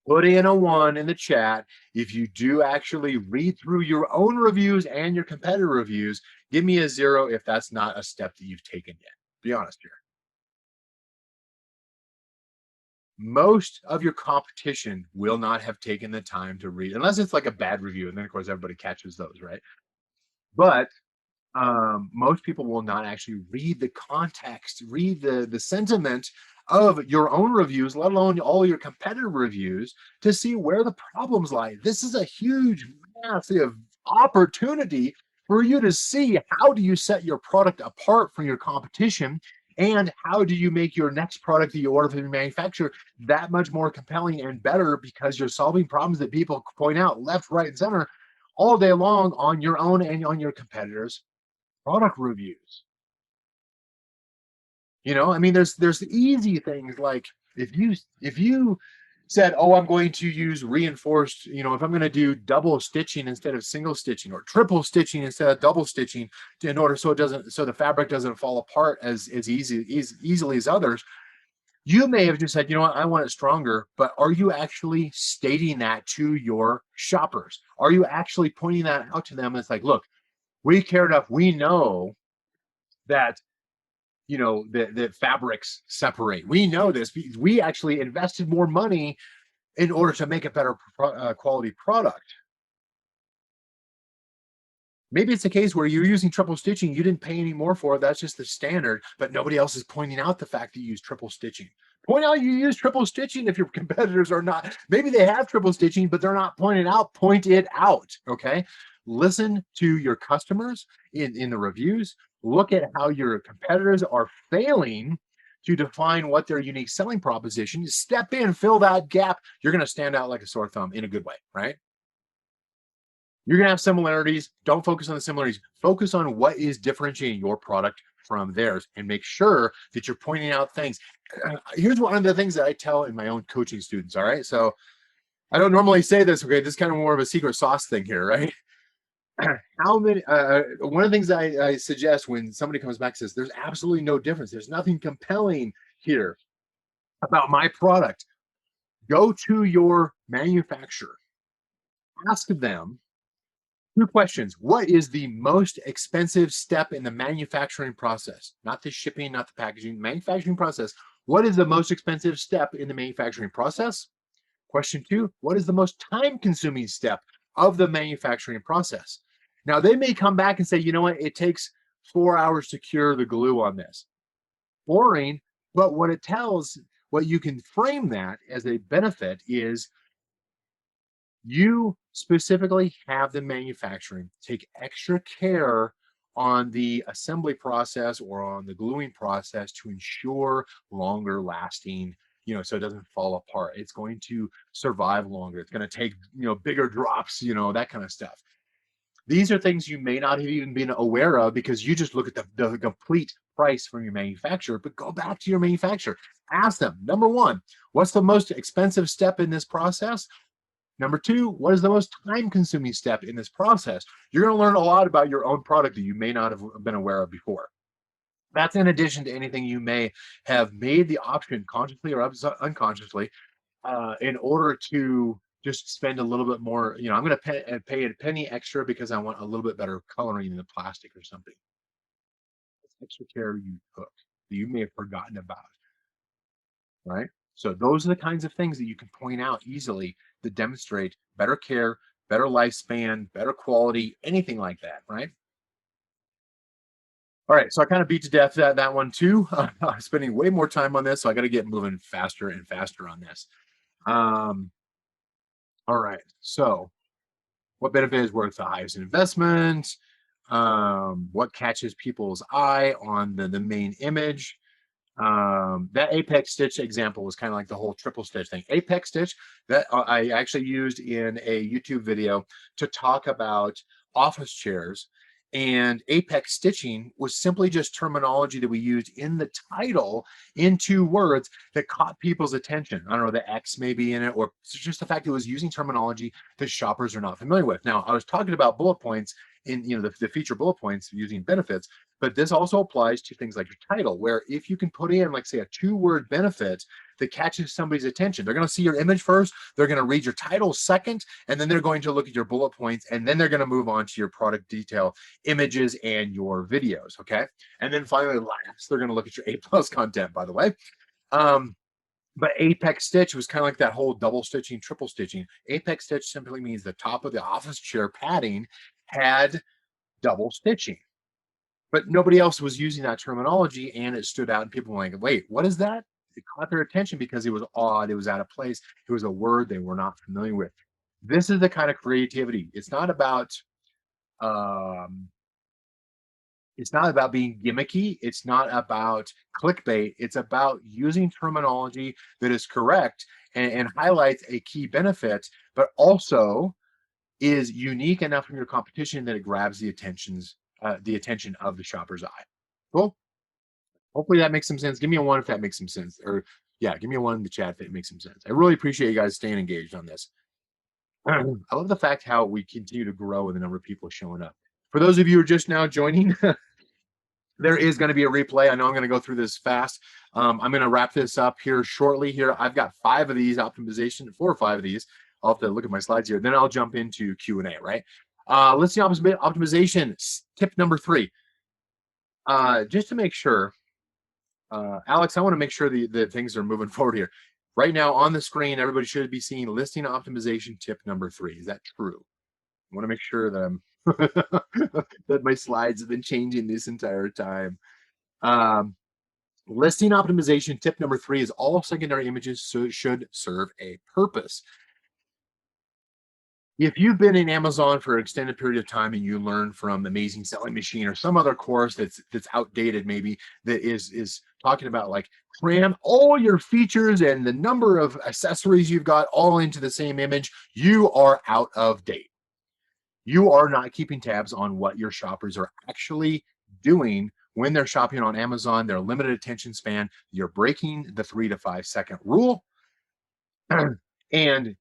Put in a one in the chat if you do actually read through your own reviews and your competitor reviews. Give me a zero if that's not a step that you've taken yet. Be honest here. Most of your competition will not have taken the time to read, unless it's like a bad review, and then of course everybody catches those, right? But most people will not actually read the context, read the sentiment of your own reviews, let alone all your competitor reviews, to see where the problems lie. This is a huge, massive opportunity for you to see how do you set your product apart from your competition, and how do you make your next product that you order from your manufacturer that much more compelling and better, because you're solving problems that people point out left, right, and center all day long on your own and on your competitors' product reviews. I mean, there's easy things like if you said, "Oh, I'm going to use reinforced," if I'm going to do double stitching instead of single stitching, or triple stitching instead of double stitching, in order so the fabric doesn't fall apart as easily as others. You may have just said, "You know what, I want it stronger," but are you actually stating that to your shoppers? Are you actually pointing that out to them? It's like, look, we care enough. We know that that fabrics separate. We know this because we actually invested more money in order to make a better quality product. Maybe it's a case where you're using triple stitching, you didn't pay any more for it, that's just the standard, but nobody else is pointing out the fact that you use triple stitching. Point out you use triple stitching if your competitors are not. Maybe they have triple stitching, but they're not pointing out. Point it out. Okay. Listen to your customers in the reviews. Look at how your competitors are failing to define what their unique selling proposition is. Step in, fill that gap. You're going to stand out like a sore thumb in a good way, right? You're going to have similarities. Don't focus on the similarities. Focus on what is differentiating your product from theirs and make sure that you're pointing out things. Here's one of the things that I tell in my own coaching students. All right. So I don't normally say this. Okay. This is kind of more of a secret sauce thing here, right? How many, one of the things I suggest when somebody comes back and says, there's absolutely no difference. There's nothing compelling here about my product. Go to your manufacturer, ask them two questions. What is the most expensive step in the manufacturing process? Not the shipping, not the packaging, manufacturing process. What is the most expensive step in the manufacturing process? Question two, what is the most time consuming step of the manufacturing process? Now, they may come back and say, you know what, it takes 4 hours to cure the glue on this. Boring, but what you can frame that as a benefit is you specifically have the manufacturing take extra care on the assembly process or on the gluing process to ensure longer lasting, so it doesn't fall apart. It's going to survive longer. It's going to take, bigger drops, that kind of stuff. These are things you may not have even been aware of because you just look at the complete price from your manufacturer. But go back to your manufacturer, ask them, number one, what's the most expensive step in this process? Number two, what is the most time consuming step in this process? You're going to learn a lot about your own product that you may not have been aware of before. That's in addition to anything you may have made the option consciously or unconsciously in order to just spend a little bit more. I'm going to pay a penny extra because I want a little bit better coloring in the plastic or something. That's extra care you took that you may have forgotten about, right? So those are the kinds of things that you can point out easily that demonstrate better care, better lifespan, better quality, anything like that, right? All right, so I kind of beat to death that one too. I'm spending way more time on this, so I got to get moving faster and faster on this. Um, all right, so what benefit is worth the highest investment? What catches people's eye on the main image? That apex stitch example was kind of like the whole triple stitch thing. Apex stitch that I actually used in a YouTube video to talk about office chairs, and apex stitching was simply just terminology that we used in the title in 2 words that caught people's attention. I don't know, the X maybe in it, or just the fact it was using terminology that shoppers are not familiar with. Now, I was talking about bullet points in the feature bullet points using benefits, but this also applies to things like your title, where if you can put in, like, say, a 2 word benefit that catches somebody's attention, they're going to see your image first, they're going to read your title second, and then they're going to look at your bullet points, and then they're going to move on to your product detail, images, and your videos. Okay. And then finally, last, they're going to look at your A+ content, by the way. But apex stitch was kind of like that whole double stitching, triple stitching. Apex stitch simply means the top of the office chair padding had double stitching, but nobody else was using that terminology, and it stood out, and people were like, wait, what is that? It caught their attention because it was odd, it was out of place, it was a word they were not familiar with. This is the kind of creativity. Um it's not about being gimmicky, it's not about clickbait, it's about using terminology that is correct and highlights a key benefit, but also is unique enough from your competition that it grabs the attention of the shopper's eye. Cool. Hopefully that makes some sense. Give me a one if that makes some sense. Or yeah, give me a one in the chat if it makes some sense. I really appreciate you guys staying engaged on this. I love the fact how we continue to grow in the number of people showing up. For those of you who are just now joining, there is going to be a replay. I know I'm going to go through this fast. I'm going to wrap this up here shortly. Here, I've got 5 of these optimization, 4 or 5 of these. I'll have to look at my slides here. Then I'll jump into Q&A, right? Listing optimization tip number 3. Just to make sure, Alex, I want to make sure the things are moving forward here. Right now on the screen, everybody should be seeing listing optimization tip number 3. Is that true? I want to make sure that I'm that my slides have been changing this entire time. Listing optimization tip number 3 is all secondary images should serve a purpose. If you've been in Amazon for an extended period of time and you learn from Amazing Selling Machine or some other course that's outdated, maybe that is talking about like cram all your features and the number of accessories you've got all into the same image, you are out of date. You are not keeping tabs on what your shoppers are actually doing when they're shopping on Amazon, their limited attention span. You're breaking the 3 to 5 second rule. And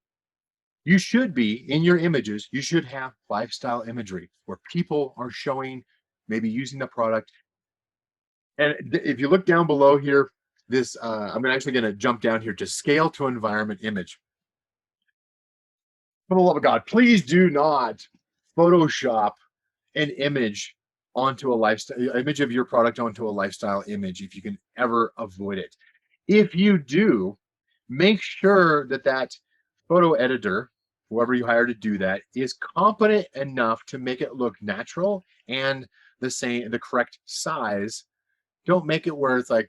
you should be in your images, you should have lifestyle imagery where people are showing, maybe using the product. And if you look down below here, this I'm actually going to jump down here to scale to environment image. For the love of God, please do not Photoshop an image onto a lifestyle image of your product onto a lifestyle image if you can ever avoid it. If you do, make sure that that photo editor, whoever you hire to do that, is competent enough to make it look natural and the correct size. Don't make it where it's like,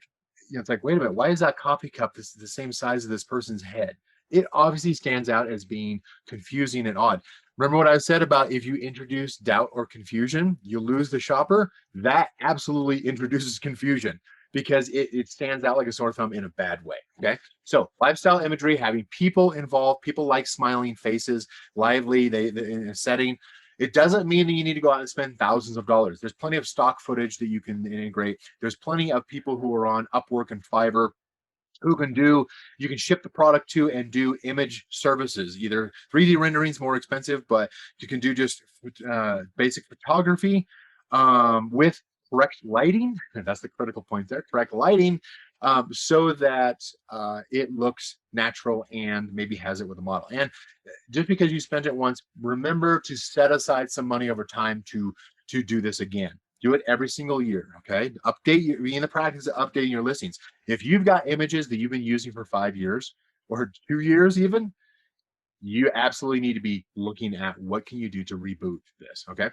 it's like, wait a minute, why is that coffee cup the same size as this person's head? It obviously stands out as being confusing and odd. Remember what I said about if you introduce doubt or confusion, you lose the shopper? That absolutely introduces confusion because it stands out like a sore thumb in a bad way. Okay. So lifestyle imagery, having people involved, people like smiling faces, lively, they in a setting. It doesn't mean that you need to go out and spend thousands of dollars. There's plenty of stock footage that you can integrate. There's plenty of people who are on Upwork and Fiverr who can do, you can ship the product to and do image services. Either 3D rendering's more expensive, but you can do just basic photography with correct lighting. And that's the critical point there, correct lighting, so that it looks natural and maybe has it with a model. And just because you spent it once, remember to set aside some money over time to do this again. Do it every single year. Okay. Be in the practice of updating your listings. If you've got images that you've been using for 5 years or 2 years, even, you absolutely need to be looking at what can you do to reboot this. Okay.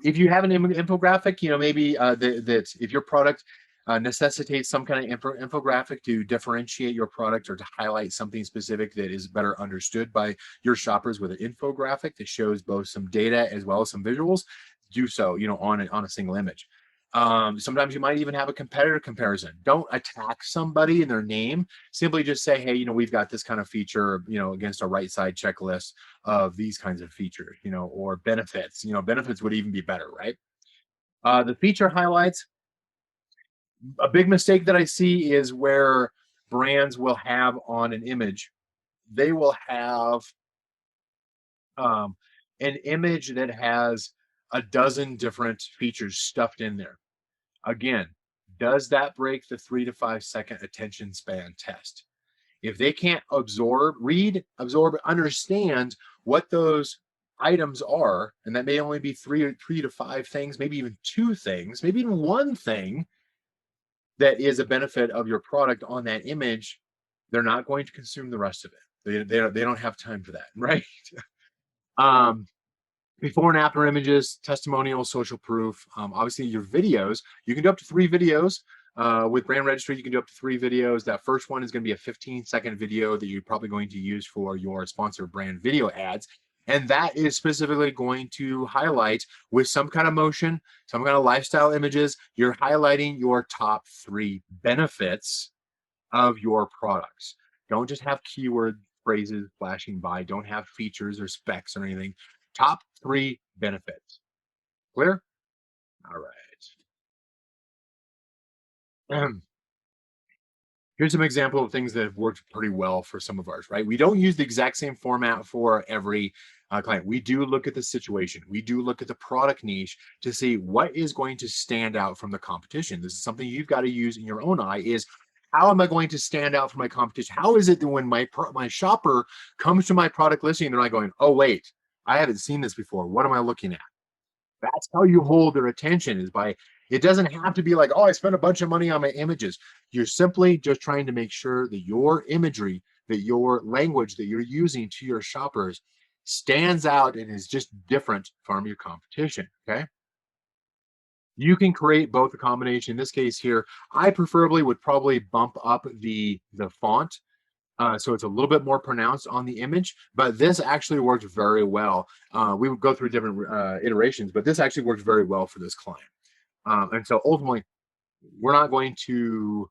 If you have an infographic, maybe that if your product necessitates some kind of infographic to differentiate your product or to highlight something specific that is better understood by your shoppers with an infographic that shows both some data as well as some visuals, do so, on a single image. Sometimes you might even have a competitor comparison. Don't attack somebody in their name. Simply just say, hey, we've got this kind of feature, against a right side checklist of these kinds of features, or benefits. Benefits would even be better, right? The feature highlights, a big mistake that I see is where brands will have on an image, they will have um, an image that has a dozen different features stuffed in there. Again, does that break the 3 to 5 second attention span test? If they can't absorb, understand what those items are, and that may only be three to five things, maybe even two things, maybe even one thing that is a benefit of your product on that image, they're not going to consume the rest of it. They don't have time for that, right? um, Before and after images, testimonial, social proof. Obviously, your videos, you can do up to 3 videos. With brand registry, you can do up to 3 videos. That first one is going to be a 15-second video that you're probably going to use for your sponsored brand video ads. And that is specifically going to highlight with some kind of motion, some kind of lifestyle images. You're highlighting your top 3 benefits of your products. Don't just have keyword phrases flashing by. Don't have features or specs or anything. Top 3 benefits. Clear? All right. Here's some example of things that have worked pretty well for some of ours, right? We don't use the exact same format for every client. We do look at the situation. We do look at the product niche to see what is going to stand out from the competition. This is something you've got to use in your own eye is, how am I going to stand out from my competition? How is it that when my shopper comes to my product listing, they're not going, oh, wait, I haven't seen this before. What am I looking at? That's how you hold their attention, is by, it doesn't have to be like, oh, I spent a bunch of money on my images. You're simply just trying to make sure that your imagery, that your language that you're using to your shoppers stands out and is just different from your competition. Okay. You can create both a combination. In this case here, I preferably would probably bump up the font So it's a little bit more pronounced on the image, but this actually worked very well. We would go through different iterations, but this actually worked very well for this client. And so ultimately, we're not going to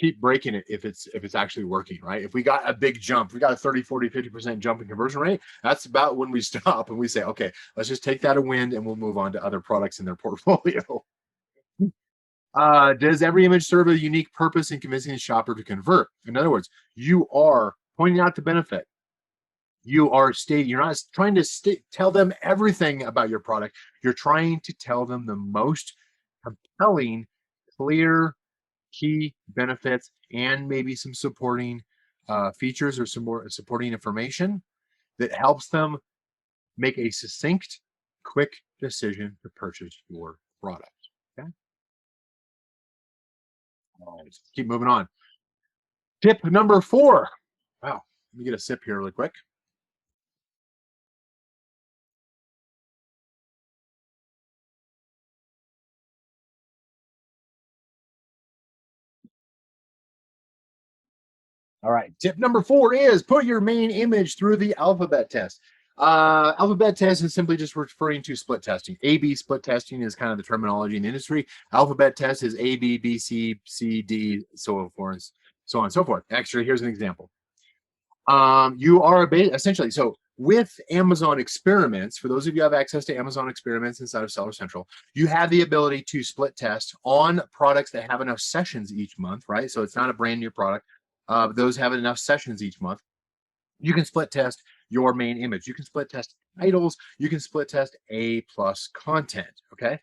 keep breaking it if it's actually working, right? If we got a big jump, we got a 30, 40, 50% jump in conversion rate, that's about when we stop and we say, okay, let's just take that a win and we'll move on to other products in their portfolio. Does every image serve a unique purpose in convincing the shopper to convert? In other words, you are pointing out the benefit. You're not trying to tell them everything about your product. You're trying to tell them the most compelling, clear, key benefits and maybe some supporting features or some more supporting information that helps them make a succinct, quick decision to purchase your product. Okay. All right, keep moving on. Tip number 4. Wow. Let me get a sip here really quick. All right. Tip number 4 is put your main image through the alphabet test. Alphabet test is simply just referring to split testing. A/B split testing is kind of the terminology in the industry. Alphabet test is A, B, B, C, C, D, so forth, so on and so forth. Actually, here's an example. You are essentially so with Amazon Experiments. For those of you who have access to Amazon Experiments inside of Seller Central, you have the ability to split test on products that have enough sessions each month, right? So it's not a brand new product. Those have enough sessions each month. You can split test your main image. You can split test titles. You can split test A plus content. Okay.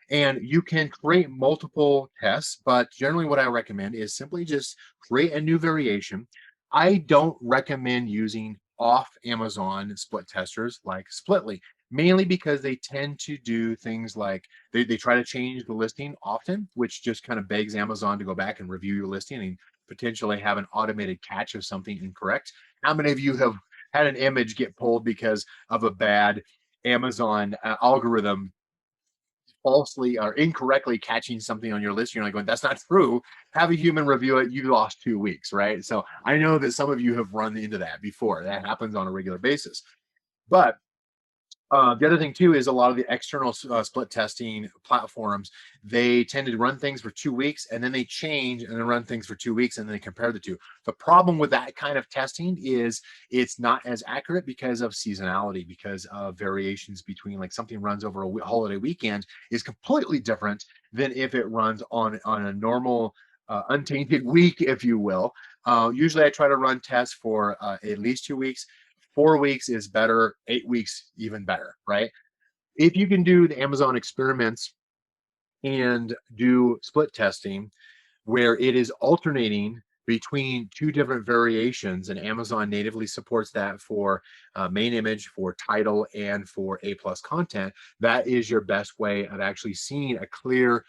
And you can create multiple tests, but generally what I recommend is simply just create a new variation. I don't recommend using off Amazon split testers like Splitly, mainly because they tend to do things like they try to change the listing often, which just kind of begs Amazon to go back and review your listing and potentially have an automated catch of something incorrect. How many of you have had an image get pulled because of a bad Amazon algorithm falsely or incorrectly catching something on your list? You're like going, that's not true. Have a human review it. You lost 2 weeks, right? So I know that some of you have run into that before. That happens on a regular basis. But the other thing too is a lot of the external split testing platforms, they tend to run things for 2 weeks and then they change and then run things for 2 weeks and then they compare the two. The problem with that kind of testing is it's not as accurate because of seasonality, because of variations between like something runs over a holiday weekend is completely different than if it runs on a normal untainted week, if you will. Usually I try to run tests for at least 2 weeks. 4 weeks is better, 8 weeks even better, right? If you can do the Amazon experiments and do split testing where it is alternating between two different variations, and Amazon natively supports that for main image, for title, and for A plus content, that is your best way of actually seeing a clear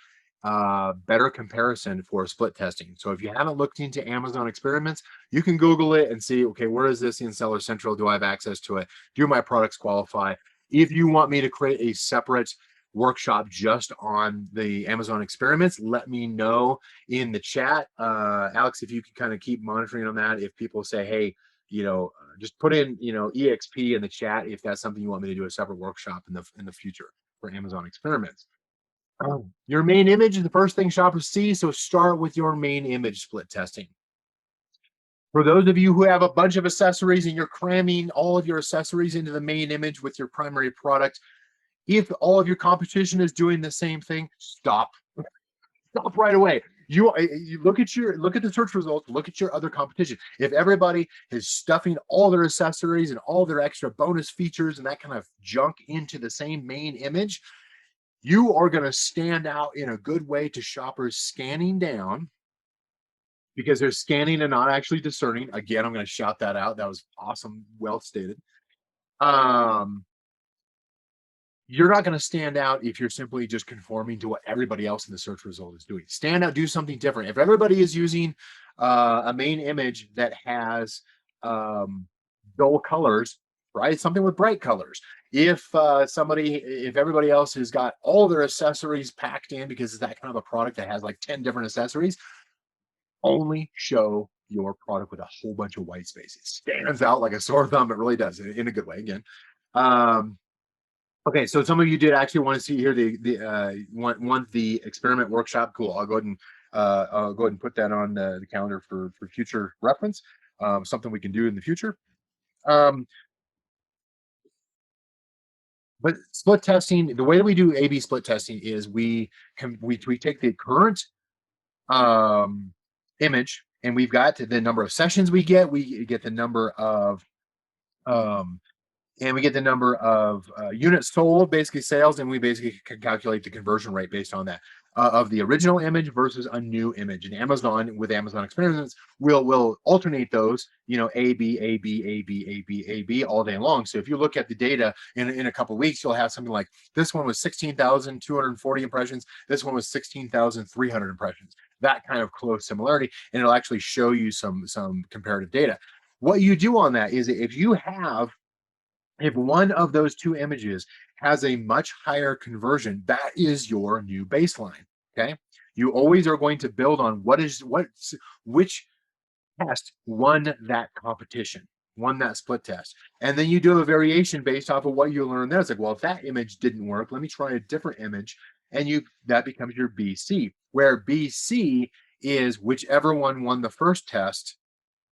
better comparison for split testing. So if you haven't looked into Amazon experiments, you can Google it and see, okay, where is this in Seller Central? Do I have access to it? Do my products qualify? If you want me to create a separate workshop just on the Amazon experiments, let me know in the chat. Alex, if you can kind of keep monitoring on that. If people say, hey, just put in, EXP in the chat if that's something you want me to do a separate workshop in the future for Amazon experiments. Your main image is the first thing shoppers see, so start with your main image split testing. For those of you who have a bunch of accessories and you're cramming all of your accessories into the main image with your primary product, if all of your competition is doing the same thing, stop. Stop right away. You look at the search results, look at your other competition. If everybody is stuffing all their accessories and all their extra bonus features and that kind of junk into the same main image, you are going to stand out in a good way to shoppers scanning down because they're scanning and not actually discerning. Again, I'm going to shout that out. That was awesome. Well stated. Um, you're not going to stand out if you're simply just conforming to what everybody else in the search result is doing. Stand out, do something different. If everybody is using a main image that has dull colors, right? Something with bright colors. If everybody else has got all their accessories packed in because it's that kind of a product that has like 10 different accessories, only show your product with a whole bunch of white space. It stands out like a sore thumb. It really does, in a good way. Again, um, okay. So some of you did actually want to see here want the experiment workshop. Cool. I'll go ahead and put that on the calendar for future reference. Something we can do in the future. Um, but split testing, the way that we do A/B split testing is we take the current um, image, and we've got the number of sessions we get the number of um, and we get the number of units sold, basically sales, and we basically can calculate the conversion rate based on that of the original image versus a new image. And Amazon, with Amazon Experiments, will alternate those, A B A B A B A B A B all day long. So if you look at the data in a couple of weeks, you'll have something like this one was 16,240 impressions. This one was 16,300 impressions. That kind of close similarity, and it'll actually show you some comparative data. What you do on that is if one of those two images has a much higher conversion, that is your new baseline. Okay. You always are going to build on which test won that competition, won that split test. And then you do a variation based off of what you learned there. It's like, well, if that image didn't work, let me try a different image. And that becomes your BC, where BC is whichever one won the first test.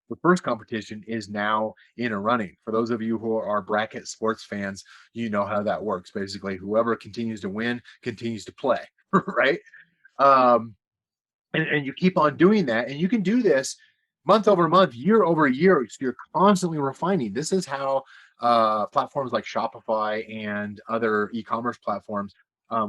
The first competition is now in a running. For those of you who are bracket sports fans, you know how that works. Basically, whoever continues to win continues to play, right? Um, and you keep on doing that, and you can do this month over month, year over year. So you're constantly refining. This is how platforms like Shopify and other e-commerce platforms,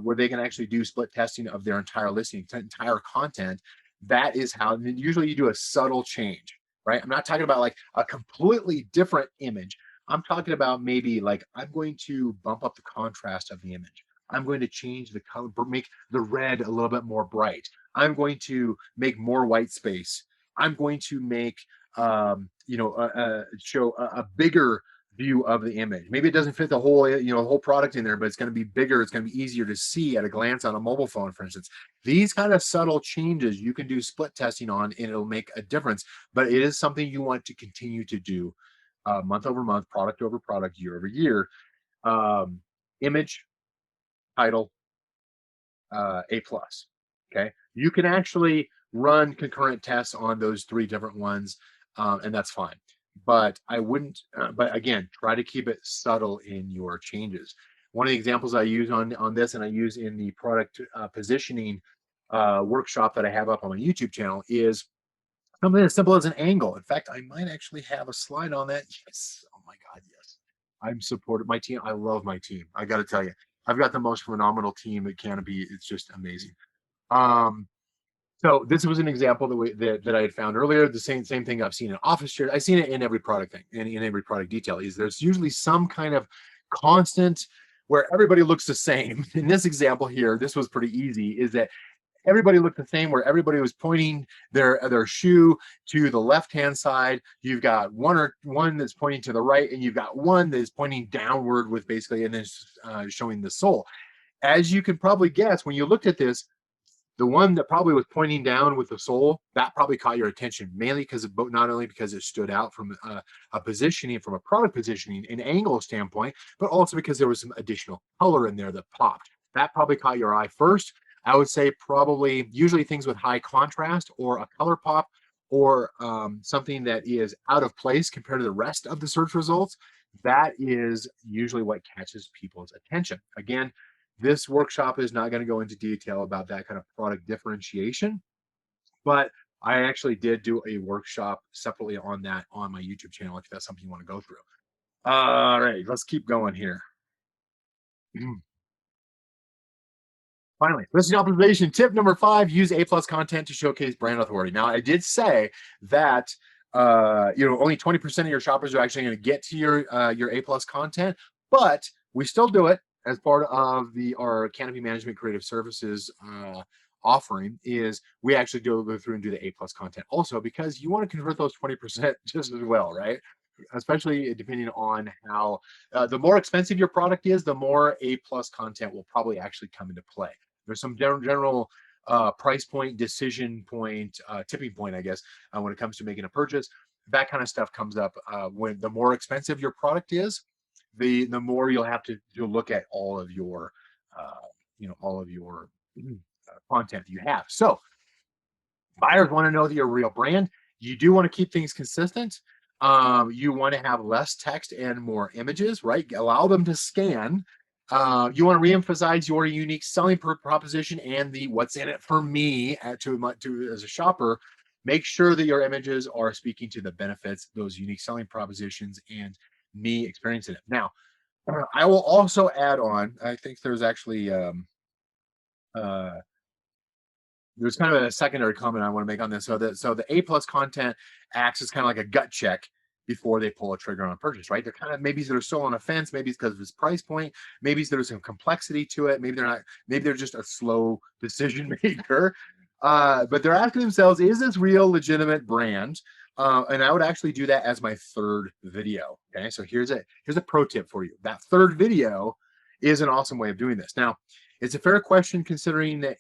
where they can actually do split testing of their entire listing, entire content. That is how. And usually you do a subtle change, right? I'm not talking about like a completely different image. I'm talking about maybe like I'm going to bump up the contrast of the image. I'm going to change the color, make the red a little bit more bright. I'm going to make more white space. I'm going to make show a bigger view of the image. Maybe it doesn't fit the whole product in there, but it's going to be bigger. It's going to be easier to see at a glance on a mobile phone, for instance. These kind of subtle changes you can do split testing on, and it'll make a difference. But it is something you want to continue to do month over month, product over product, year over year. Image, title, A+. Okay, you can actually run concurrent tests on those three different ones, and that's fine. But I wouldn't. But again, try to keep it subtle in your changes. One of the examples I use on this, and I use in the product positioning workshop that I have up on my YouTube channel, is something as simple as an angle. In fact, I might actually have a slide on that. Yes. Oh my God, yes. I'm supported. My team. I love my team. I got to tell you, I've got the most phenomenal team at Canopy. It's just amazing. Um, so this was an example that I had found earlier. The same thing I've seen in office chairs. I've seen it in every product thing, in every product detail. Is there's usually some kind of constant where everybody looks the same. In this example here, this was pretty easy. Is that everybody looked the same, where everybody was pointing their shoe to the left hand side. You've got one that's pointing to the right, and you've got one that is pointing downward with basically, and then showing the sole. As you can probably guess, when you looked at this, the one that probably was pointing down with the sole, that probably caught your attention, mainly because of not only because it stood out from a positioning, from a product positioning and angle standpoint, but also because there was some additional color in there that popped. That probably caught your eye first. I would say probably usually things with high contrast or a color pop, or something that is out of place compared to the rest of the search results. That is usually what catches people's attention. Again, this workshop is not going to go into detail about that kind of product differentiation, but I actually did do a workshop separately on that on my YouTube channel if that's something you want to go through. All right, let's keep going here. Finally, listing optimization tip number 5: use A+ content to showcase brand authority. Now, I did say that only 20% of your shoppers are actually going to get to your A+ content, but we still do it as part of our Canopy Management Creative Services offering. Is we actually go through and do the A+ content also, because you want to convert those 20% just as well, right? Especially depending on how the more expensive your product is, the more A+ content will probably actually come into play. There's some general price point, decision point, tipping point, I guess, when it comes to making a purchase. That kind of stuff comes up when the more expensive your product is, the more you'll look at all of your uh, all of your content that you have. So buyers want to know that you're a real brand. You do want to keep things consistent. You want to have less text and more images, right? Allow them to scan. You want to reemphasize your unique selling proposition and the what's in it for me to as a shopper. Make sure that your images are speaking to the benefits, those unique selling propositions, and me experiencing it. Now, I will also add on. I think there's actually uh, there's kind of a secondary comment I want to make on this. So the A plus content acts as kind of like a gut check before they pull a trigger on a purchase, right? They're kind of maybe they're still on a fence, maybe it's because of his price point, maybe there's some complexity to it, maybe they're not, maybe they're just a slow decision maker. But they're asking themselves, is this real legitimate brand? And I would actually do that as my third video. Okay, so here's a pro tip for you. That third video is an awesome way of doing this. Now, it's a fair question considering that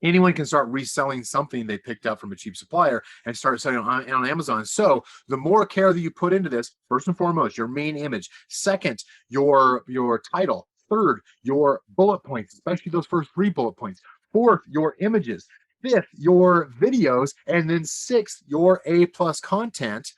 anyone can start reselling something they picked up from a cheap supplier and start selling on Amazon. So the more care that you put into this, first and foremost, your main image. Second, your title. Third, your bullet points, especially those first three bullet points. Fourth, your images. Fifth, your videos. And then sixth, your A plus content.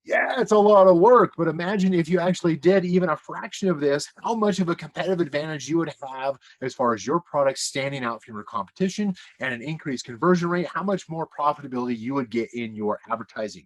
Yeah, it's a lot of work, but imagine if you actually did even a fraction of this, how much of a competitive advantage you would have as far as your product standing out from your competition and an increased conversion rate, how much more profitability you would get in your advertising.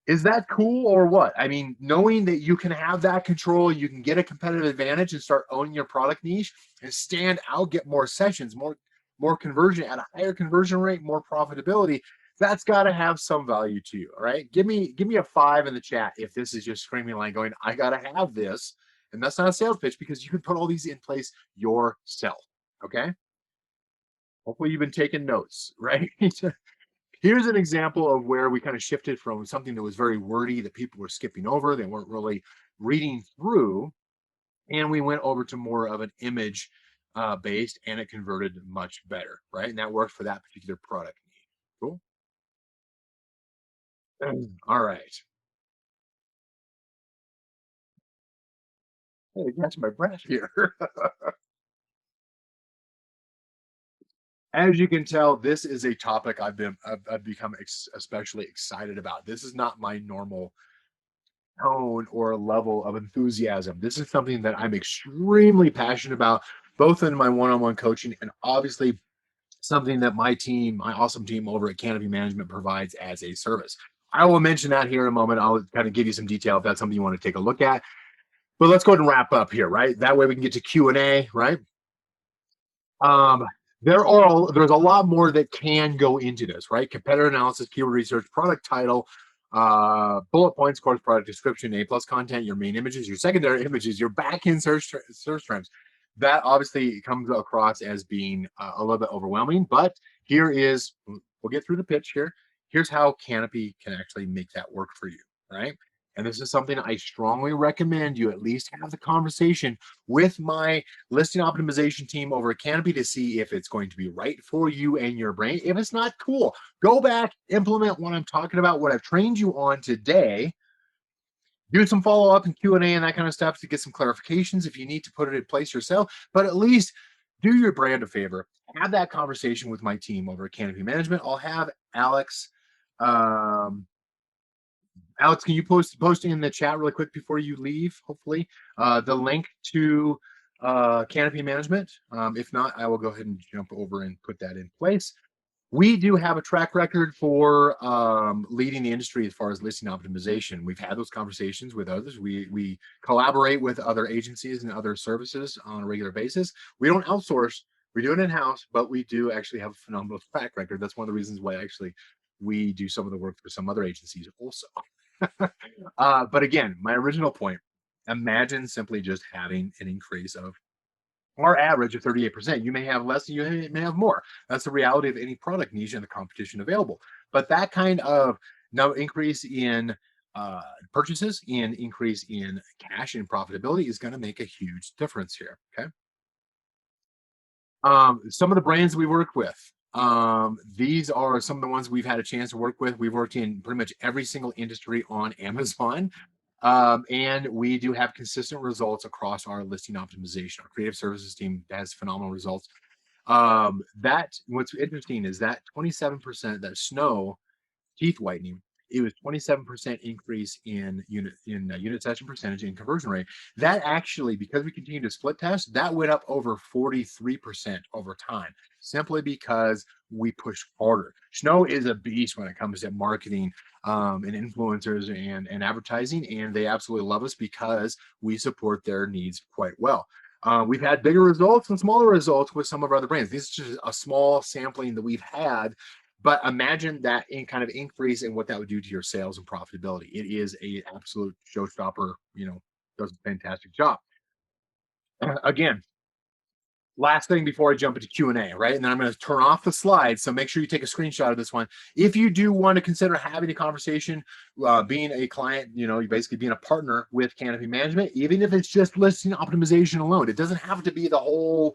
Is that cool or what? I mean, knowing that you can have that control, you can get a competitive advantage and start owning your product niche and stand out, get more sessions, more conversion at a higher conversion rate, more profitability. That's got to have some value to you. All right. Give me a 5 in the chat if this is just screaming like going, I gotta have this. And that's not a sales pitch because you can put all these in place yourself. Okay. Hopefully you've been taking notes, right? Here's an example of where we kind of shifted from something that was very wordy that people were skipping over, they weren't really reading through, and we went over to more of an image based, and it converted much better, right? And that worked for that particular product need. Cool. All right. Hey, catch my breath here. As you can tell, this is a topic I've become especially excited about. This is not my normal tone or level of enthusiasm. This is something that I'm extremely passionate about, both in my one-on-one coaching and obviously something that my team, my awesome team over at Canopy Management provides as a service. I will mention that here in a moment. I'll kind of give you some detail if that's something you want to take a look at. But let's go ahead and wrap up here, right? That way we can get to Q&A, right? Um, there's a lot more that can go into this, right? Competitor analysis, keyword research, product title, bullet points, course product description, A plus content, your main images, your secondary images, your back end search terms. That obviously comes across as being a little bit overwhelming, but here is we'll get through the pitch here. Here's how Canopy can actually make that work for you, right? And this is something I strongly recommend you at least have the conversation with my listing optimization team over at Canopy to see if it's going to be right for you and your brain. If it's not, cool. Go back, implement what I'm talking about, what I've trained you on today. Do some follow up and Q&A and that kind of stuff to get some clarifications if you need to put it in place yourself. But at least do your brand a favor. Have that conversation with my team over at Canopy Management. I'll have Alex. Um, Alex, can you post in the chat really quick before you leave? Hopefully, the link to Canopy Management. If not, I will go ahead and jump over and put that in place. We do have a track record for leading the industry as far as listing optimization. We've had those conversations with others. We collaborate with other agencies and other services on a regular basis. We don't outsource. We do it in house, but we do actually have a phenomenal track record. That's one of the reasons why actually we do some of the work for some other agencies also. But again, my original point, imagine simply just having an increase of our average of 38%. You may have less, you may have more. That's the reality of any product niche and the competition available. But that kind of no increase in purchases and increase in cash and profitability is going to make a huge difference here. Okay. Some of the brands we work with. These are some of the ones we've had a chance to work with. We've worked in pretty much every single industry on Amazon. And we do have consistent results across our listing optimization. Our creative services team has phenomenal results. That what's interesting is that 27%, that snow teeth whitening, it was 27% increase in unit session percentage and conversion rate. That actually, because we continue to split test, that went up over 43% over time, simply because we push harder. Snow is a beast when it comes to marketing and influencers and advertising, and they absolutely love us because we support their needs quite well. We've had bigger results and smaller results with some of our other brands. This is just a small sampling that we've had, but imagine that in kind of increase and what that would do to your sales and profitability. It is a absolute showstopper. Does a fantastic job. Again, last thing before I jump into Q&A, right? And then I'm going to turn off the slides. So make sure you take a screenshot of this one. If you do want to consider having a conversation, being a client, you basically being a partner with Canopy Management, even if it's just listing optimization alone, it doesn't have to be the whole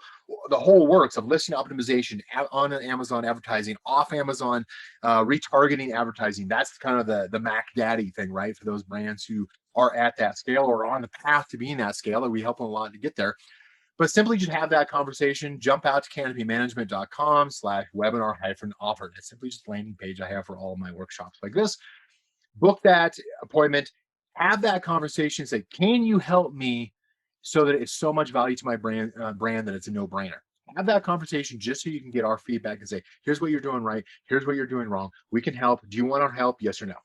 works of listing optimization on an Amazon advertising, off Amazon, retargeting advertising. That's kind of the Mac Daddy thing, right? For those brands who are at that scale or on the path to being that scale, and we help them a lot to get there. But simply just have that conversation. Jump out to canopymanagement.com/webinar-offer. That's simply just a landing page I have for all of my workshops like this. Book that appointment, have that conversation, say, can you help me so that it's so much value to my brand that it's a no-brainer. Have that conversation just so you can get our feedback and say, here's what you're doing right, here's what you're doing wrong. We can help. Do you want our help? Yes or no?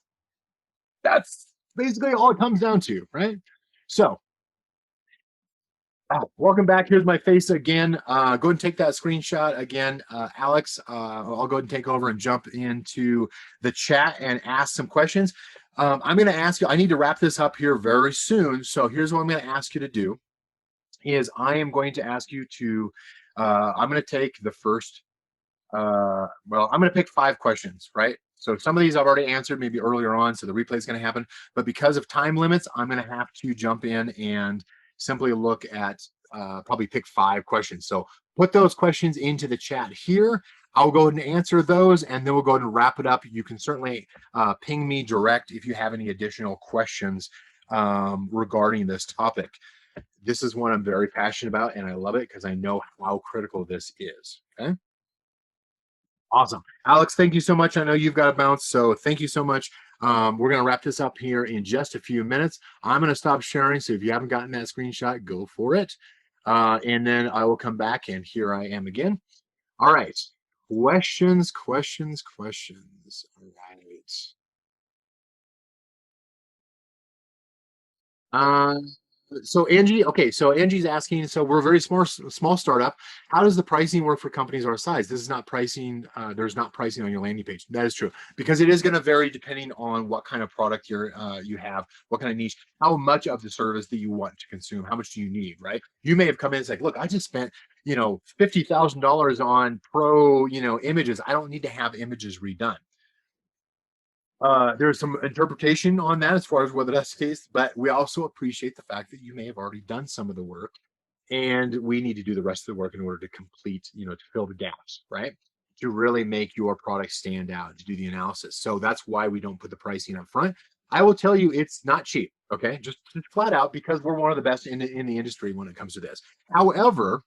That's basically all it comes down to, right? So welcome back. Here's my face again. Go ahead and take that screenshot again. Alex, I'll go ahead and take over and jump into the chat and ask some questions. I'm going to ask you, I need to wrap this up here very soon. So here's what I'm going to ask you to do is I am going to ask you to, I'm going to take the first, I'm going to pick 5 questions, right? So some of these I've already answered maybe earlier on, so the replay is going to happen. But because of time limits, I'm going to have to jump in and simply look at probably pick 5 questions. So put those questions into the chat here. I'll go ahead and answer those, and then we'll go ahead and wrap it up. You can certainly ping me direct if you have any additional questions regarding this topic. This is one I'm very passionate about, and I love it because I know how critical this is. Okay. Awesome. Alex, thank you so much. I know you've got to bounce, so thank you so much. We're going to wrap this up here in just a few minutes. I'm going to stop sharing, so if you haven't gotten that screenshot, go for it. And then I will come back, and here I am again. All right. Questions. All right. So Angie, okay, so Angie's asking, so we're a very small startup. How does the pricing work for companies our size? This is not pricing, there's not pricing on your landing page. That is true, because it is going to vary depending on what kind of product you have, what kind of niche, how much of the service that you want to consume, how much do you need, right? You may have come in and said, look, I just spent, $50,000 on pro, images. I don't need to have images redone. There's some interpretation on that as far as whether that's the case, but we also appreciate the fact that you may have already done some of the work, and we need to do the rest of the work in order to complete, to fill the gaps, right? To really make your product stand out, to do the analysis. So that's why we don't put the pricing up front. I will tell you, it's not cheap. Okay, just flat out, because we're one of the best in the industry when it comes to this. However,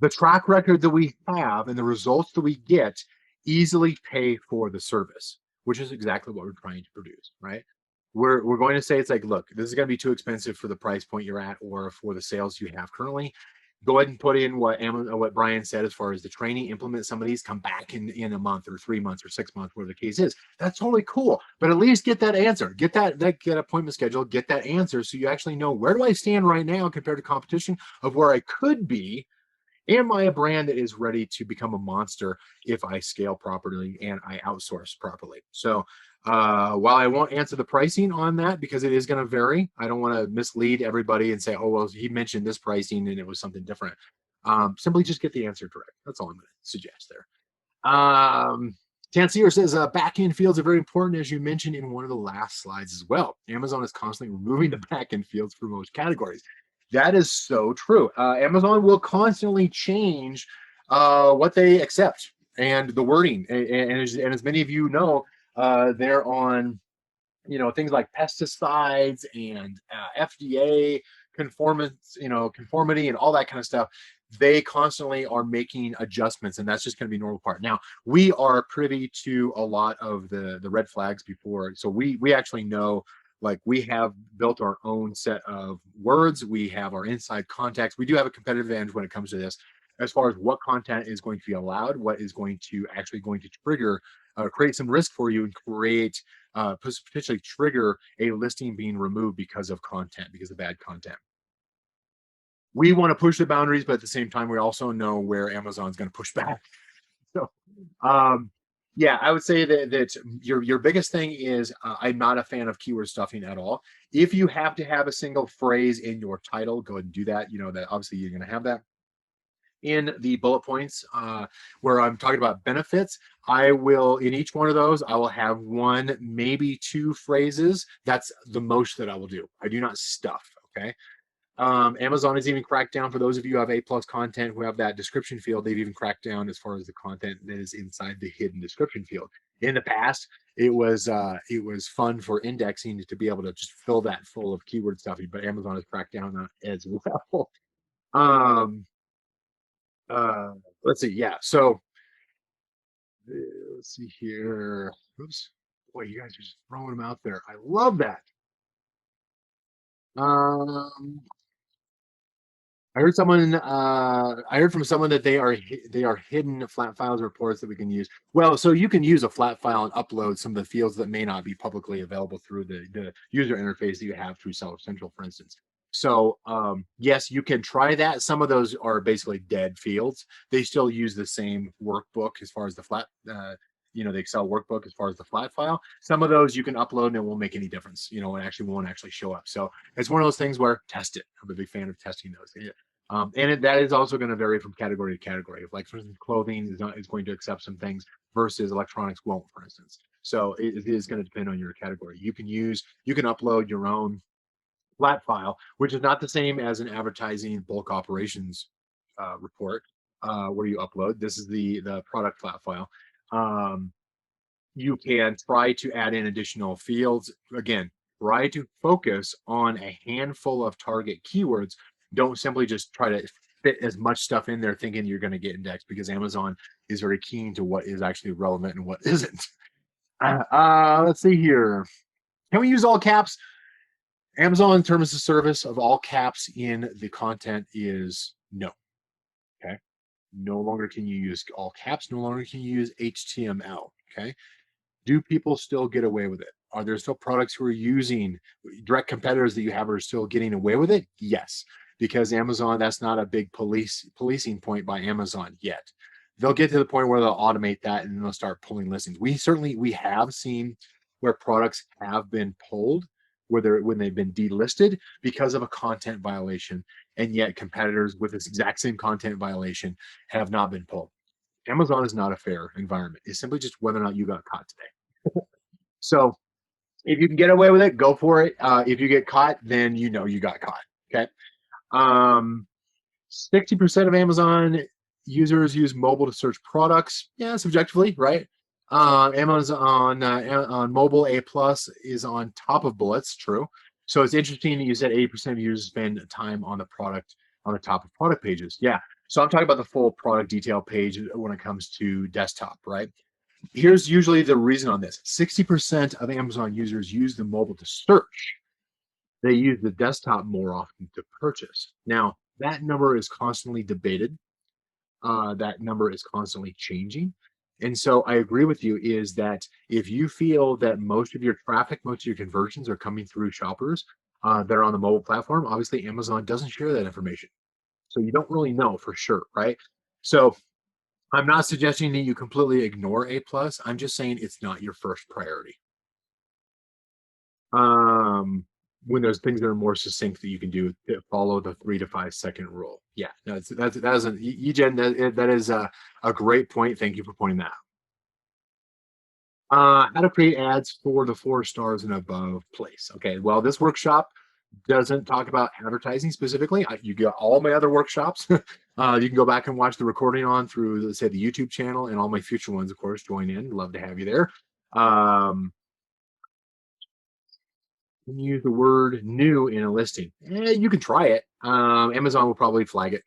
the track record that we have and the results that we get easily pay for the service, which is exactly what we're trying to produce, right? We're going to say, it's like, look, this is going to be too expensive for the price point you're at or for the sales you have currently. Go ahead and put in what Brian said as far as the training, implement some of these, come back in a month or 3 months or 6 months, whatever the case is. That's totally cool. But at least get that answer, get that appointment schedule, get that answer, so you actually know, where do I stand right now compared to competition of where I could be. Am I a brand that is ready to become a monster if I scale properly and I outsource properly? So while I won't answer the pricing on that, because it is going to vary, I don't want to mislead everybody and say, oh, well, he mentioned this pricing and it was something different. Simply just get the answer direct. That's all I'm going to suggest there. Tansier says back-end fields are very important, as you mentioned in one of the last slides as well. Amazon is constantly removing the back-end fields for most categories. That is so true. Amazon will constantly change what they accept and the wording. And as many of you know, they're on things like pesticides and FDA conformity and all that kind of stuff. They constantly are making adjustments, and that's just going to be a normal part. Now, we are privy to a lot of the red flags before, so we actually know. Like, we have built our own set of words. We have our inside contacts. We do have a competitive advantage when it comes to this, as far as what content is going to be allowed, what is going to trigger, create some risk for you, and create potentially trigger a listing being removed because of content, because of bad content. We want to push the boundaries, but at the same time, we also know where Amazon's going to push back. So, um, yeah, I would say that your biggest thing is I'm not a fan of keyword stuffing at all. If you have to have a single phrase in your title, go ahead and do that. You know that obviously you're going to have that in the bullet points where I'm talking about benefits. I will, in each one of those, I will have one, maybe two phrases. That's the most that I will do. I do not stuff. Okay. Amazon has even cracked down for those of you who have A plus content who have that description field. They've even cracked down as far as the content that is inside the hidden description field. In the past, it was fun for indexing to be able to just fill that full of keyword stuffing, but Amazon has cracked down on it as well. um, uh, let's see. Yeah. So let's see here. Oops. Boy, you guys are just throwing them out there. I love that. Um, I heard from someone that they are hidden flat files reports that we can use. Well, so you can use a flat file and upload some of the fields that may not be publicly available through the user interface that you have through Seller Central, for instance. So yes, you can try that. Some of those are basically dead fields. They still use the same workbook as far as the flat the Excel workbook as far as the flat file. Some of those you can upload and it won't make any difference. It actually won't actually show up. So it's one of those things where test it. I'm a big fan of testing those. That is also going to vary from category to category. Like, for instance, clothing is going to accept some things versus electronics won't, for instance. So it is going to depend on your category. You can upload your own flat file, which is not the same as an advertising bulk operations report where you upload. This is the product flat file. Um, you can try to add in additional fields. Again, try to focus on a handful of target keywords. Don't simply just try to fit as much stuff in there thinking you're going to get indexed, because Amazon is very keen to what is actually relevant and what isn't. Let's see here. Can we use all caps? Amazon terms of service of all caps in the content is no. Okay. No longer can you use all caps. No longer can you use HTML. Okay. Do people still get away with it? Are there still products who are using direct competitors that you have are still getting away with it? Yes, because Amazon, that's not a big policing point by Amazon yet. They'll get to the point where they'll automate that and then they'll start pulling listings. We have seen where products have been pulled, whether when they've been delisted because of a content violation, and yet competitors with this exact same content violation have not been pulled. Amazon is not a fair environment. It's simply just whether or not you got caught today. So if you can get away with it, go for it. If you get caught, then you got caught. Okay. 60% of Amazon users use mobile to search products. Yeah, subjectively, right? Amazon on mobile A plus is on top of bullets. True. So it's interesting that you said 80% of users spend time on the product on the top of product pages. Yeah. So I'm talking about the full product detail page when it comes to desktop, right? Here's usually the reason on this. 60% of Amazon users use the mobile to search. They use the desktop more often to purchase. Now, that number is constantly debated. That number is constantly changing. And so I agree with you is that if you feel that most of your traffic, most of your conversions are coming through shoppers that are on the mobile platform, obviously Amazon doesn't share that information. So you don't really know for sure, right? So I'm not suggesting that you completely ignore A plus. I'm just saying it's not your first priority. Um, when there's things that are more succinct that you can do that follow the 3 to 5 second rule. Yeah, no, that isn't Egen. That is a great point. Thank you for pointing that out. How to create ads for the 4 stars and above place. Okay, well, this workshop doesn't talk about advertising specifically. You get all my other workshops. You can go back and watch the recording on through, let's say, the YouTube channel, and all my future ones, of course, join in. Love to have you there. Can you use the word new in a listing? You can try it. Amazon will probably flag it.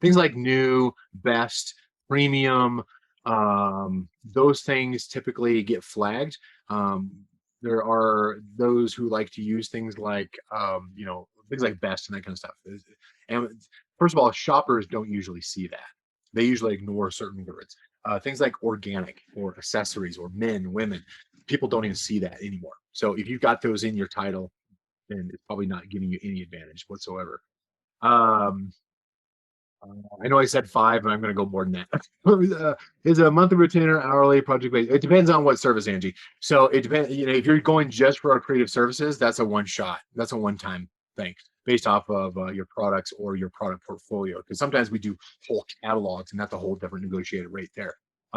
Things like new, best, premium, those things typically get flagged. Um, there are those who like to use things like, things like best and that kind of stuff. And first of all, shoppers don't usually see that. They usually ignore certain words. Things like organic or accessories or men, women, people don't even see that anymore. So if you've got those in your title, then it's probably not giving you any advantage whatsoever. Um, I know I said five, but I'm going to go more than that. Is a monthly retainer, hourly, project based? It depends on what service, Angie. So it depends. If you're going just for our creative services, that's a one shot. That's a one time thing based off of your products or your product portfolio. Because sometimes we do whole catalogs, and that's a whole different negotiated rate there.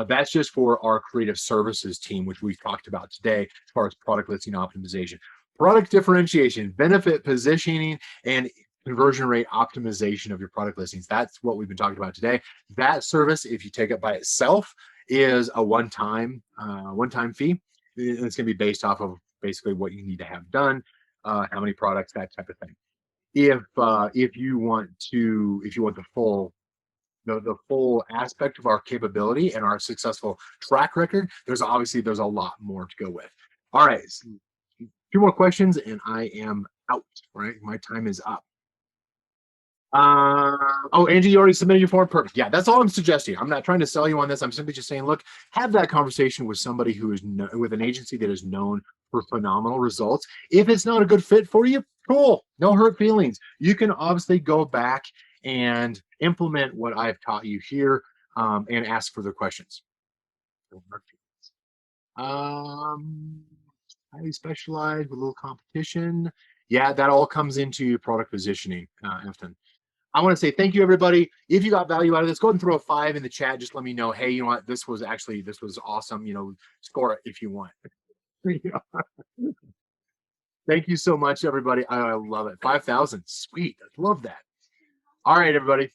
That's just for our creative services team, which we've talked about today, as far as product listing optimization, product differentiation, benefit positioning, and conversion rate optimization of your product listings. That's what we've been talking about today. That service, if you take it by itself, is a one-time fee. It's going to be based off of basically what you need to have done, how many products, that type of thing. If you want the full aspect of our capability and our successful track record, there's a lot more to go with. All right, two more questions and I am out. All right, my time is up. Oh, Angie, you already submitted your form. Perfect. Yeah, that's all I'm suggesting. I'm not trying to sell you on this. I'm simply just saying, look, have that conversation with somebody who is with an agency that is known for phenomenal results. If it's not a good fit for you, cool. No hurt feelings. You can obviously go back and implement what I've taught you here, and ask further questions. No hurt feelings. Highly specialized with a little competition. Yeah, that all comes into product positioning, Afton. I want to say thank you, everybody. If you got value out of this, go ahead and throw a 5 in the chat. Just let me know, hey, you know what? This was awesome. Score it if you want. Thank you so much, everybody. I love it. 5,000. Sweet. I love that. All right, everybody.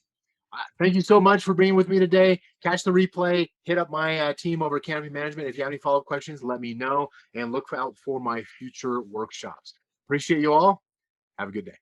Thank you so much for being with me today. Catch the replay. Hit up my team over at Canopy Management. If you have any follow-up questions, let me know, and look out for my future workshops. Appreciate you all. Have a good day.